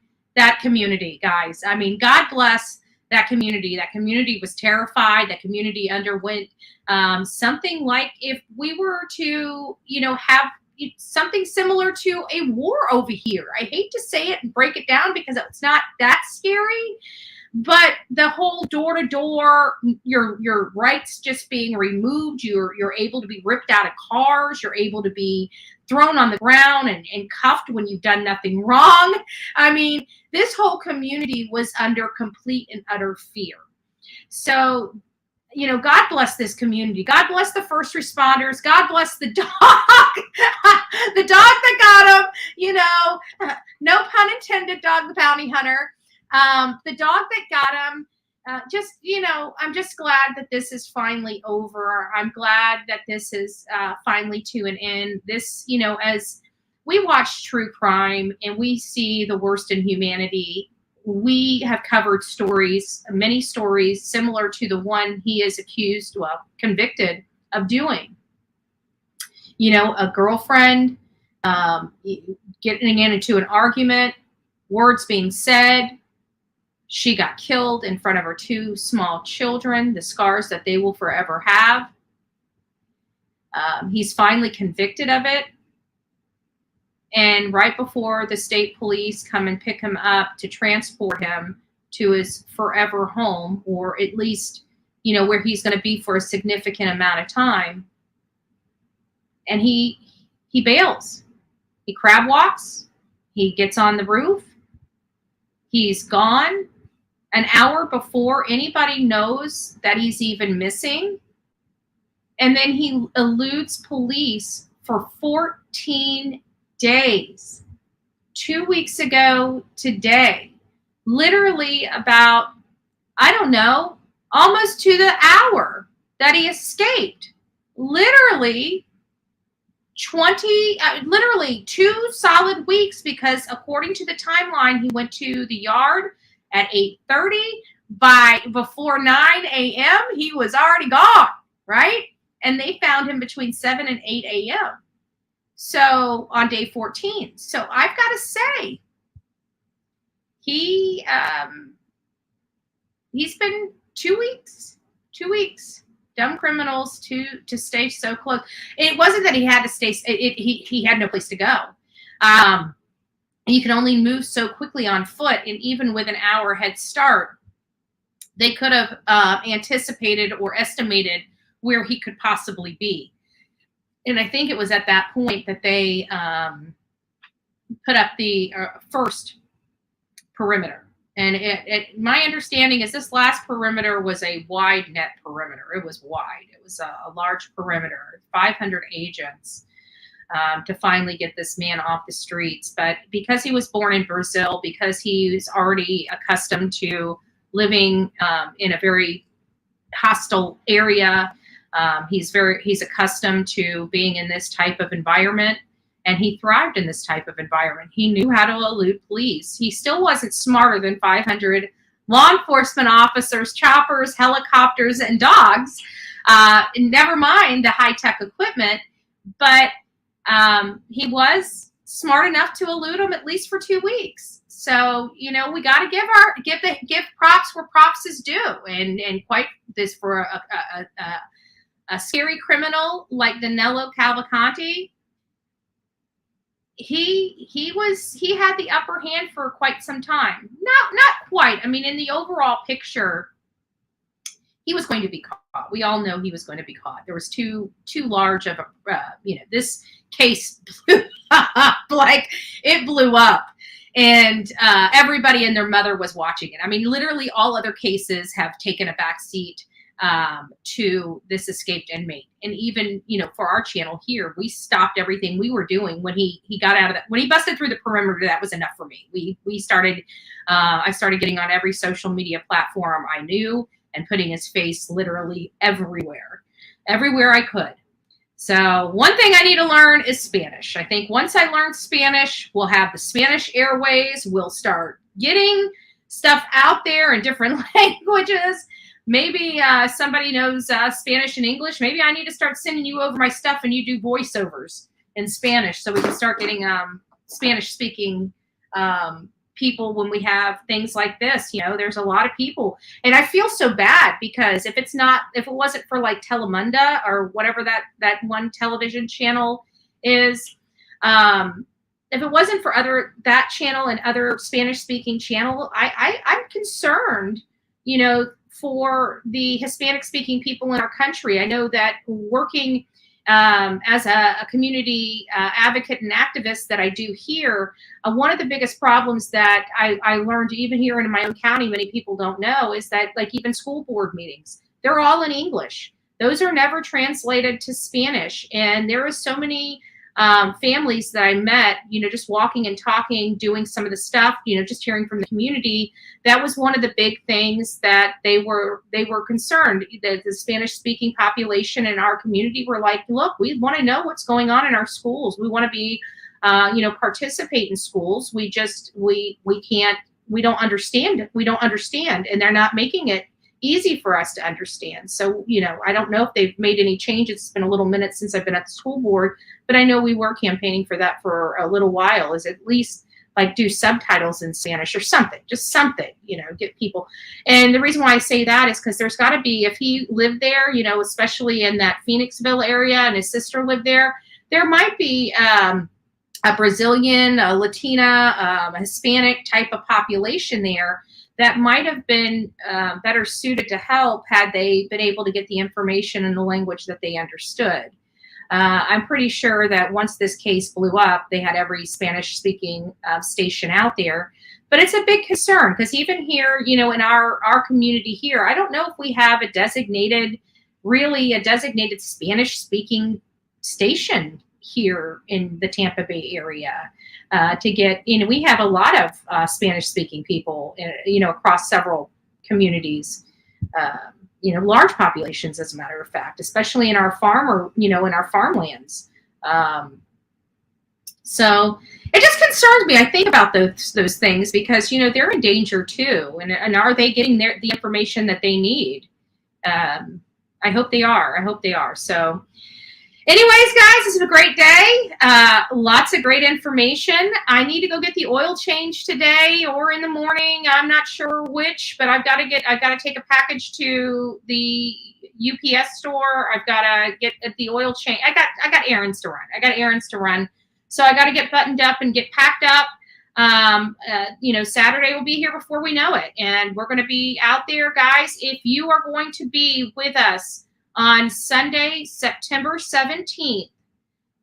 community, guys. I mean, God bless that community. That community was terrified. That community underwent something like if we were to, you know, have something similar to a war over here. I hate to say it and break it down because it's not that scary, but the whole door-to-door, your rights just being removed, you're able to be ripped out of cars, you're able to be thrown on the ground and cuffed when you've done nothing wrong. I mean, this whole community was under complete and utter fear. So, you know, God bless this community. God bless the first responders. God bless the dog. The dog that got him, you know, no pun intended, Dog the Bounty Hunter. The dog that got him, just, you know, I'm just glad that this is finally over. I'm glad that this is finally to an end. This, you know, as we watch true crime and we see the worst in humanity, we have covered stories, many stories similar to the one he is accused, well, convicted of doing. You know, a girlfriend getting into an argument, words being said. She got killed in front of her 2 small children, the scars that they will forever have. He's finally convicted of it. And right before the state police come and pick him up to transport him to his forever home, or at least, you know, where he's going to be for a significant amount of time, and he bails. He crab walks. He gets on the roof. He's gone an hour before anybody knows that he's even missing. And then he eludes police for 14 days. 2 weeks ago today, literally about, I don't know, almost to the hour that he escaped. Literally 2 solid weeks, because according to the timeline, he went to the yard at 8:30. Before 9 a.m., he was already gone, right? And they found him between 7 and 8 a.m. So on day 14. So I've got to say, he's been 2 weeks. 2 weeks. Dumb criminals to stay so close. It wasn't that he had to stay. He had no place to go. You can only move so quickly on foot, and even with an hour head start, they could have anticipated or estimated where he could possibly be. And I think it was at that point that they put up the first perimeter. And my understanding is this last perimeter was a wide net perimeter. It was wide. It was a large perimeter, 500 agents to finally get this man off the streets. But because he was born in Brazil, because he's already accustomed to living in a very hostile area, he's accustomed to being in this type of environment. And he thrived in this type of environment. He knew how to elude police. He still wasn't smarter than 500 law enforcement officers, choppers, helicopters, and dogs. Never mind the high-tech equipment. But he was smart enough to elude them at least for 2 weeks. So, you know, we got to give props where props is due. And quite this for a scary criminal like Danelo Cavalcante. He had the upper hand for quite some time. Not quite. I mean, in the overall picture, he was going to be caught. We all know he was going to be caught. There was too large of a, this case blew up, like it blew up. And everybody and their mother was watching it. I mean, literally all other cases have taken a back seat to this escaped inmate. And even, for our channel here, we stopped everything we were doing when he got out of that. When he busted through the perimeter, that was enough for me. We started, I started getting on every social media platform I knew and putting his face literally everywhere I could. So one thing I need to learn is Spanish. I think once I learn Spanish, we'll have the Spanish airways. We'll start getting stuff out there in different languages. Maybe somebody knows Spanish and English. Maybe I need to start sending you over my stuff and you do voiceovers in Spanish so we can start getting Spanish-speaking people when we have things like this. There's a lot of people, and I feel so bad because if it wasn't for like Telemunda or whatever that one television channel is, if it wasn't for that channel and other Spanish-speaking channel, I'm concerned, for the Hispanic-speaking people in our country. I know that working as a community advocate and activist that I do here, one of the biggest problems that I learned even here in my own county, many people don't know, is that like even school board meetings, they're all in English. Those are never translated to Spanish. And there are so many families that I met, just walking and talking, doing some of the stuff, just hearing from the community. That was one of the big things that they were concerned. The Spanish speaking population in our community were like, look, we want to know what's going on in our schools. We want to be, participate in schools. We can't, we don't understand. And they're not making it easy for us to understand. So, I don't know if they've made any changes. It's been a little minute since I've been at the school board, but I know we were campaigning for that for a little while, is at least like do subtitles in Spanish or something, just something, get people. And the reason why I say that is because there's got to be, if he lived there, especially in that Phoenixville area and his sister lived there, there might be a Brazilian, a Latina, a Hispanic type of population there that might have been better suited to help had they been able to get the information in the language that they understood. I'm pretty sure that once this case blew up, they had every Spanish-speaking station out there. But it's a big concern because even here, in our community here, I don't know if we have a designated Spanish-speaking station here in the Tampa Bay area. To get, we have a lot of Spanish-speaking people, across several communities, large populations, as a matter of fact, especially in our in our farmlands. So it just concerns me. I think about those things because, they're in danger too. And are they getting the information that they need? I hope they are. So anyways, guys, this is a great day. Lots of great information. I need to go get the oil change today or in the morning. I'm not sure which, but I've got to take a package to the UPS store. I've got to get the oil change. I got errands to run. So I got to get buttoned up and get packed up. Saturday will be here before we know it. And we're going to be out there, guys. If you are going to be with us on Sunday, September 17th,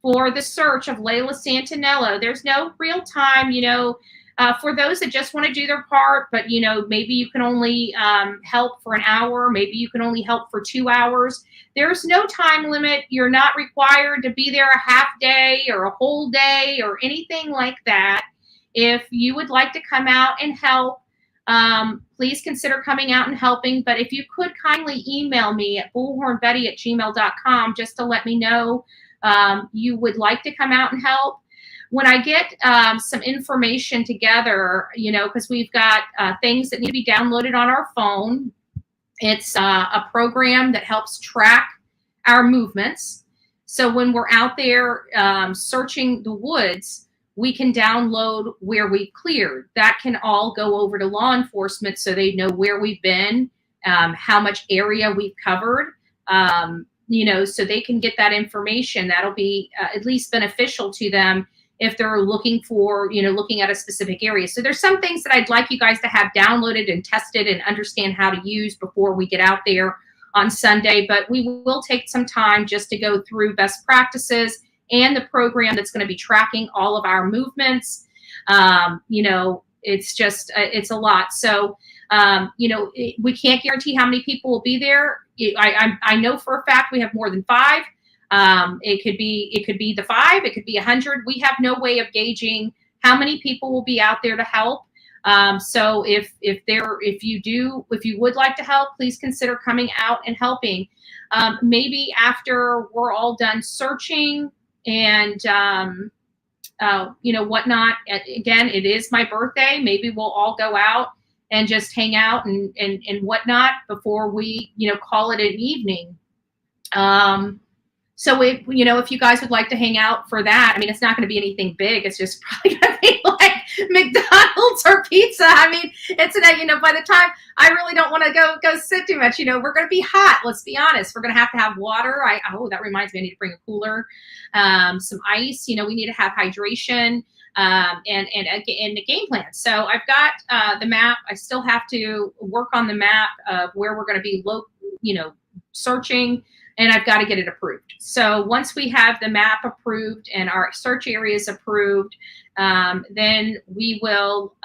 for the search of Layla Santinello. There's no real time, for those that just want to do their part, but, maybe you can only help for an hour. Maybe you can only help for 2 hours. There's no time limit. You're not required to be there a half day or a whole day or anything like that. If you would like to come out and help, please consider coming out and helping. But if you could kindly email me at bullhornbetty@gmail.com just to let me know you would like to come out and help. When I get some information together, because we've got things that need to be downloaded on our phone. It's a program that helps track our movements. So when we're out there searching the woods, we can download where we've cleared. That can all go over to law enforcement so they know where we've been, how much area we've covered, so they can get that information. That'll be at least beneficial to them if they're looking for, looking at a specific area. So there's some things that I'd like you guys to have downloaded and tested and understand how to use before we get out there on Sunday, but we will take some time just to go through best practices and the program that's going to be tracking all of our movements. You know, it's just, it's a lot. So, you know, we can't guarantee how many people will be there. I know for a fact we have more than 5. It could be the 5, it could be 100. We have no way of gauging how many people will be out there to help. So if you would like to help, please consider coming out and helping. Maybe after we're all done searching and, you know, whatnot. Again, it is my birthday. Maybe we'll all go out and just hang out and whatnot before we, you know, call it an evening. So if, you know, if you guys would like to hang out for that, I mean, it's not going to be anything big. It's just probably going to be like McDonald's or pizza. I mean, it's, you know, by the time I really don't want to go sit too much, you know, we're going to be hot. Let's be honest. We're going to have water. Oh, that reminds me, I need to bring a cooler, some ice, you know, we need to have hydration, and a game plan. So I've got, the map. I still have to work on the map of where we're going to be, you know, searching, and I've got to get it approved. So once we have the map approved and our search areas approved, then we will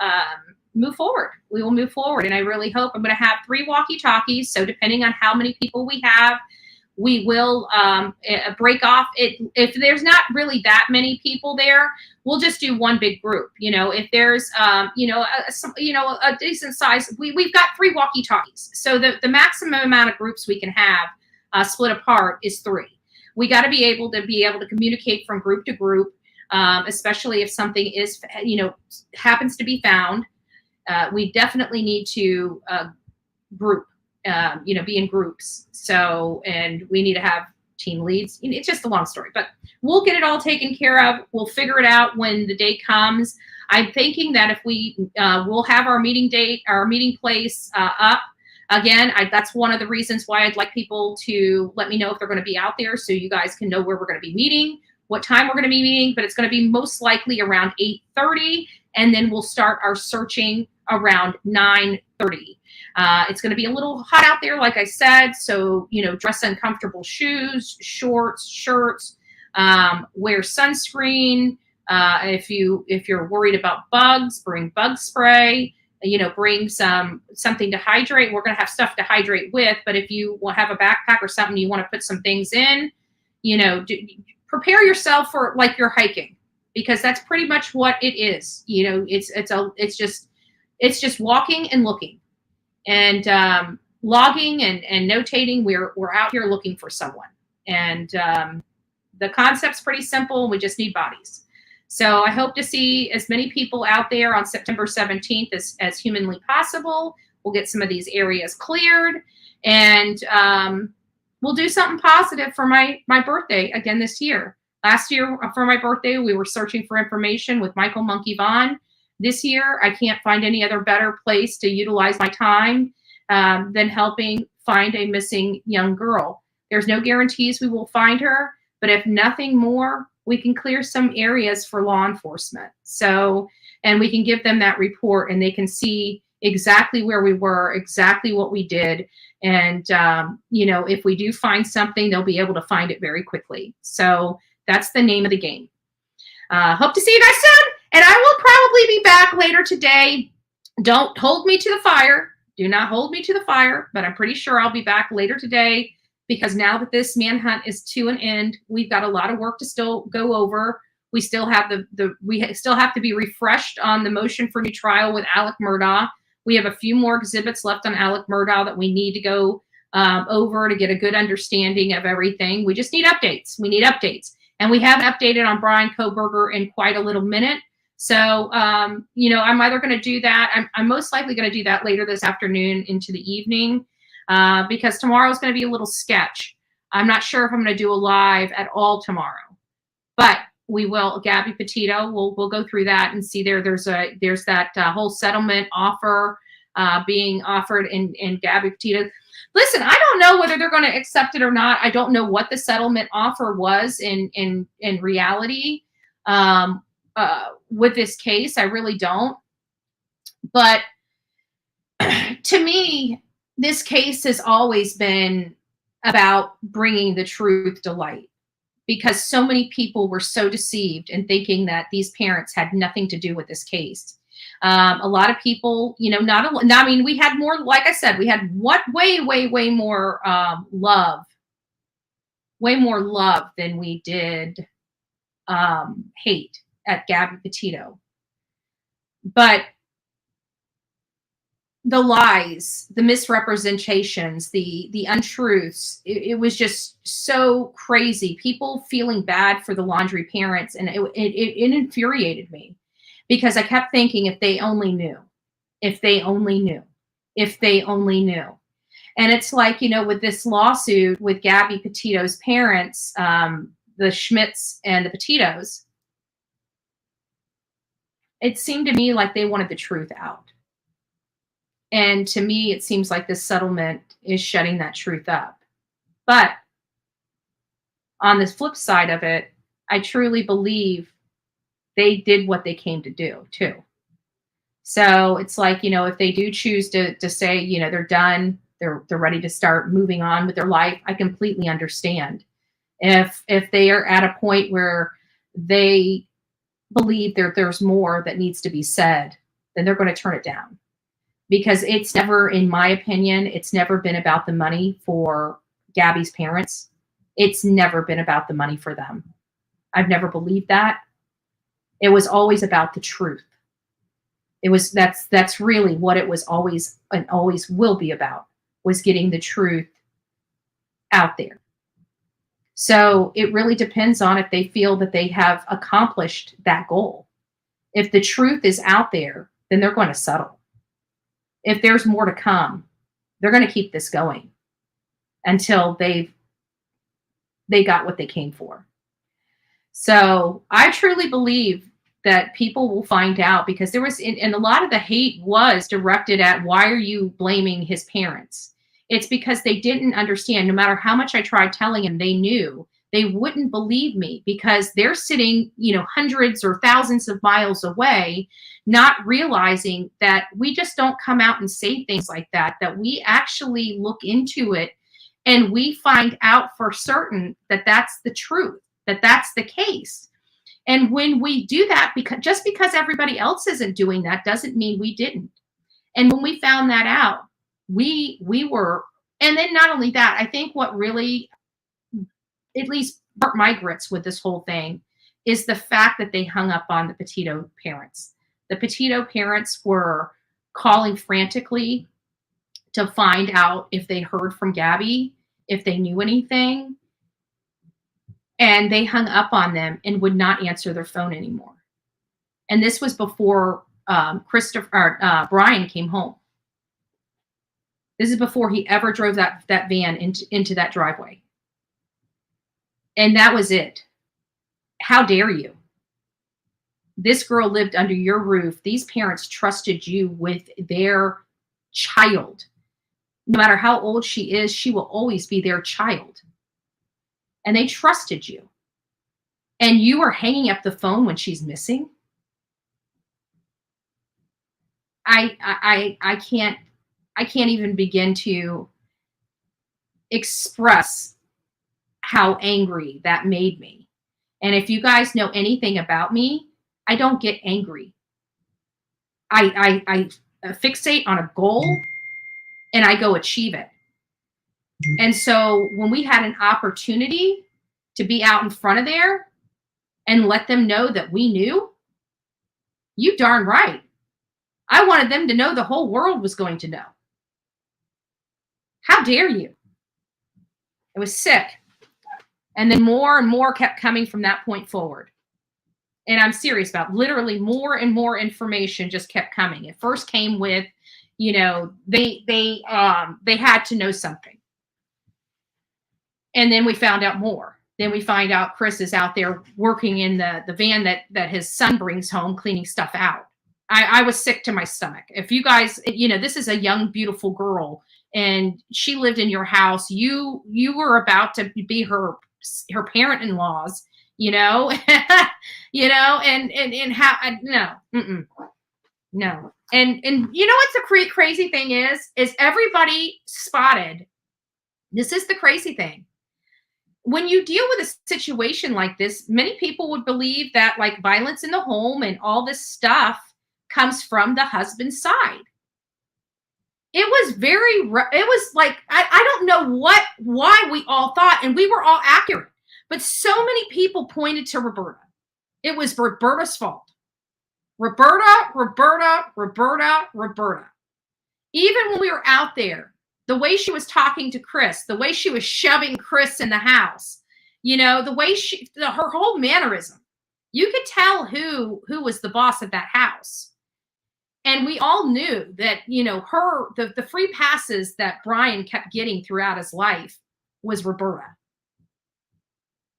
move forward. We will move forward. And I really hope I'm going to have 3 walkie-talkies. So depending on how many people we have, we will break off it. If there's not really that many people there, we'll just do one big group. You know, if there's, you know, a decent size, we've got 3 walkie-talkies. So the maximum amount of groups we can have split apart is 3. We got to be able to communicate from group to group, especially if something is, you know, happens to be found. We definitely need to group, you know, be in groups. So, and we need to have team leads. It's just a long story, but we'll get it all taken care of. We'll figure it out when the day comes. I'm thinking that if we we'll have our meeting date, our meeting place up. Again, that's one of the reasons why I'd like people to let me know if they're going to be out there, so you guys can know where we're going to be meeting, what time we're going to be meeting, but it's going to be most likely around 8:30, and then we'll start our searching around 9:30. It's going to be a little hot out there, like I said, so, you know, dress in comfortable shoes, shorts, shirts, wear sunscreen. If you're worried about bugs, bring bug spray. You know, bring something to hydrate. We're going to have stuff to hydrate with, but if you will have a backpack or something, you want to put some things in, you know, prepare yourself for like you're hiking, because that's pretty much what it is. You know, it's just walking and looking and logging and notating. We're out here looking for someone, and the concept's pretty simple. We just need bodies. So I hope to see as many people out there on September 17th as humanly possible. We'll get some of these areas cleared, and we'll do something positive for my birthday again this year. Last year for my birthday, we were searching for information with Michael Monkey Vaughn. This year, I can't find any other better place to utilize my time than helping find a missing young girl. There's no guarantees we will find her, but if nothing more, we can clear some areas for law enforcement. So, and we can give them that report, and they can see exactly where we were, exactly what we did. And, you know, if we do find something, they'll be able to find it very quickly. So that's the name of the game. Hope to see you guys soon. And I will probably be back later today. Don't hold me to the fire. Do not hold me to the fire, but I'm pretty sure I'll be back later today, because now that this manhunt is to an end, we've got a lot of work to still go over. We still have we still have to be refreshed on the motion for new trial with Alec Murdaugh. We have a few more exhibits left on Alec Murdaugh that we need to go over to get a good understanding of everything. We just need updates. We need updates. And we haven't updated on Brian Kohberger in quite a little minute. So, you know, I'm either going to do that. I'm most likely going to do that later this afternoon into the evening. Because tomorrow is going to be a little sketch. I'm not sure if I'm going to do a live at all tomorrow, but we will. Gabby Petito, we'll go through that and see there's that whole settlement offer being offered in Gabby Petito. Listen, I don't know whether they're going to accept it or not. I don't know what the settlement offer was in reality with this case. I really don't. But to me, this case has always been about bringing the truth to light, because so many people were so deceived in thinking that these parents had nothing to do with this case. A lot of people, you know, I mean, we had more, like I said, we had way more way more love than we did hate at Gabby Petito. But the lies, the misrepresentations, the untruths, it was just so crazy. People feeling bad for the Laundrie parents, and it infuriated me, because I kept thinking, if they only knew, if they only knew, if they only knew. And it's like, you know, with this lawsuit with Gabby Petito's parents, the Schmitz and the Petitos, it seemed to me like they wanted the truth out. And to me, it seems like this settlement is shutting that truth up. But on the flip side of it, I truly believe they did what they came to do too. So it's like, you know, if they do choose to say, you know, they're done, they're ready to start moving on with their life, I completely understand. If they are at a point where they believe there's more that needs to be said, then they're going to turn it down. Because it's never, in my opinion, it's never been about the money for Gabby's parents. It's never been about the money for them. I've never believed that. It was always about the truth. It was, that's really what it was always, and always will be about, was getting the truth out there. So it really depends on if they feel that they have accomplished that goal. If the truth is out there, then they're going to settle. If there's more to come, they're going to keep this going until they got what they came for. So I truly believe that people will find out, because there was, and a lot of the hate was directed at, why are you blaming his parents? It's because they didn't understand. No matter how much I tried telling them, they knew they wouldn't believe me, because they're sitting, you know, hundreds or thousands of miles away, not realizing that we just don't come out and say things like that, that we actually look into it and we find out for certain that that's the truth, that that's the case. And when we do that, because just because everybody else isn't doing that doesn't mean we didn't. And when we found that out, we were, and then not only that, I think what really at least burnt my grits with this whole thing is the fact that they hung up on the Petito parents. The Petito parents were calling frantically to find out if they heard from Gabby, if they knew anything. And they hung up on them and would not answer their phone anymore. And this was before Brian came home. This is before he ever drove that van into that driveway. And that was it. How dare you? This girl lived under your roof. These parents trusted you with their child. No matter how old she is, she will always be their child. And they trusted you. And you are hanging up the phone when she's missing? I can't even begin to express how angry that made me. And if you guys know anything about me, I don't get angry. I fixate on a goal and I go achieve it. And so when we had an opportunity to be out in front of there and let them know that we knew, you darn right. I wanted them to know the whole world was going to know. How dare you? It was sick. And then more and more kept coming from that point forward. And I'm serious about literally more and more information just kept coming. It first came with, you know, they had to know something. And then we found out more. Then we find out Chris is out there working in the van that his son brings home, cleaning stuff out. I was sick to my stomach. If you guys, you know, this is a young, beautiful girl, and she lived in your house. You were about to be her parent-in-laws, you know, you know, and how, no. And you know what the crazy thing is everybody spotted. This is the crazy thing. When you deal with a situation like this, many people would believe that like violence in the home and all this stuff comes from the husband's side. It was it was like, I don't know why we all thought, and we were all accurate, but so many people pointed to Roberta. It was Roberta's fault. Roberta. Even when we were out there, the way she was talking to Chris, the way she was shoving Chris in the house, you know, the way her whole mannerism, you could tell who was the boss of that house. And we all knew that, you know, the free passes that Brian kept getting throughout his life was Roberta.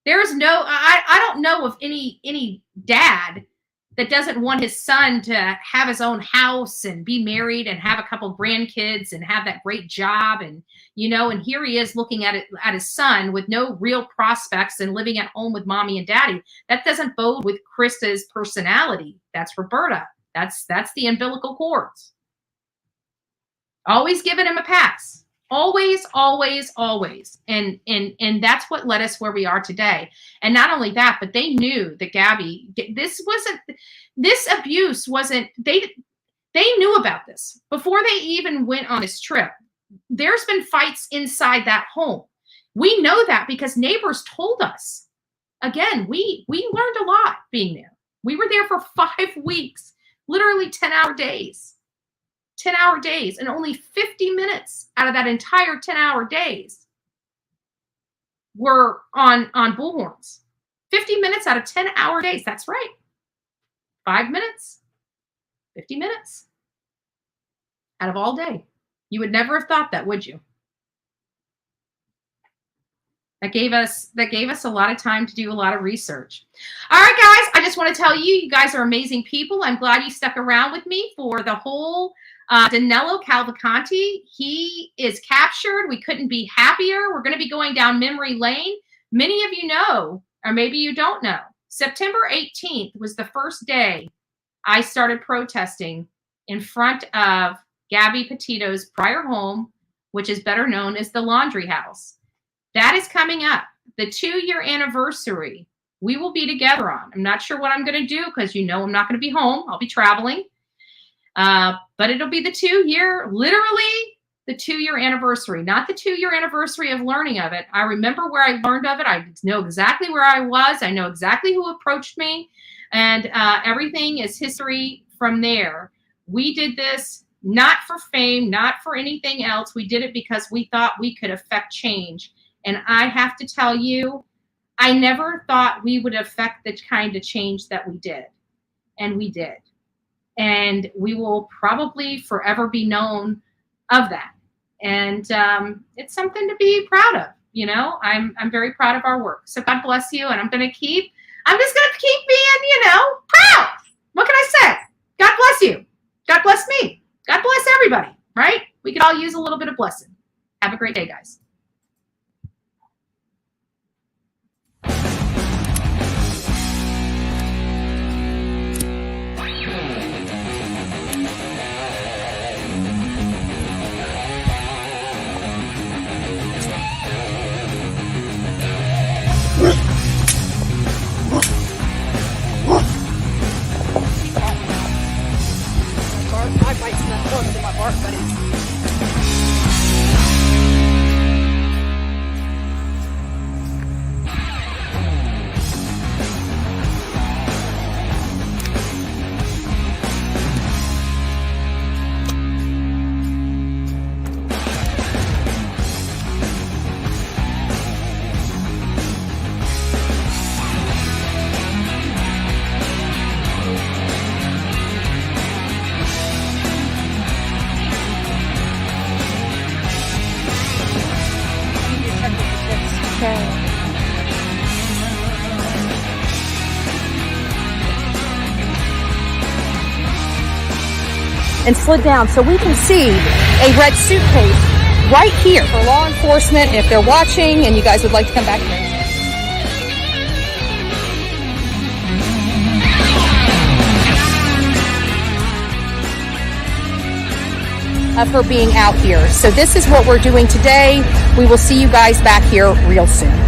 There's no, I don't know of any dad that doesn't want his son to have his own house and be married and have a couple grandkids and have that great job. And, you know, and here he is looking at his son with no real prospects and living at home with mommy and daddy. That doesn't bode with Chris's personality. That's Roberta. That's the umbilical cords. Always giving him a pass. Always. And that's what led us where we are today. And not only that, but they knew that Gabby, this abuse wasn't, they knew about this before they even went on this trip. There's been fights inside that home. We know that because neighbors told us. Again, we learned a lot being there. We were there for 5 weeks, literally 10-hour days. 10-hour days, and only 50 minutes out of that entire 10-hour days were on bullhorns. 50 minutes out of 10-hour days. That's right. 5 minutes, 50 minutes out of all day. You would never have thought that, would you? That gave us a lot of time to do a lot of research. All right, guys, I just want to tell you, you guys are amazing people. I'm glad you stuck around with me for the whole Danelo Cavalcante. He is captured. We couldn't be happier. We're going to be going down memory lane. Many of you know, or maybe you don't know, September 18th was the first day I started protesting in front of Gabby Petito's prior home, which is better known as the Laundry House. That is coming up. The 2-year anniversary we will be together on. I'm not sure what I'm going to do because you know I'm not going to be home. I'll be traveling. But it'll be the 2-year, literally the 2-year anniversary, not the 2-year anniversary of learning of it. I remember where I learned of it. I know exactly where I was. I know exactly who approached me, and everything is history from there. We did this not for fame, not for anything else. We did it because we thought we could affect change. And I have to tell you, I never thought we would affect the kind of change that we did. And we did. And we will probably forever be known of that. And it's something to be proud of. You know, I'm very proud of our work. So God bless you. And I'm just going to keep being, you know, proud. What can I say? God bless you. God bless me. God bless everybody, right? We could all use a little bit of blessing. Have a great day, guys. My bite's not closer to my bark, buddy. And slid down so we can see a red suitcase right here for law enforcement. And if they're watching and you guys would like to come back here. of her being out here. So this is what we're doing today. We will see you guys back here real soon.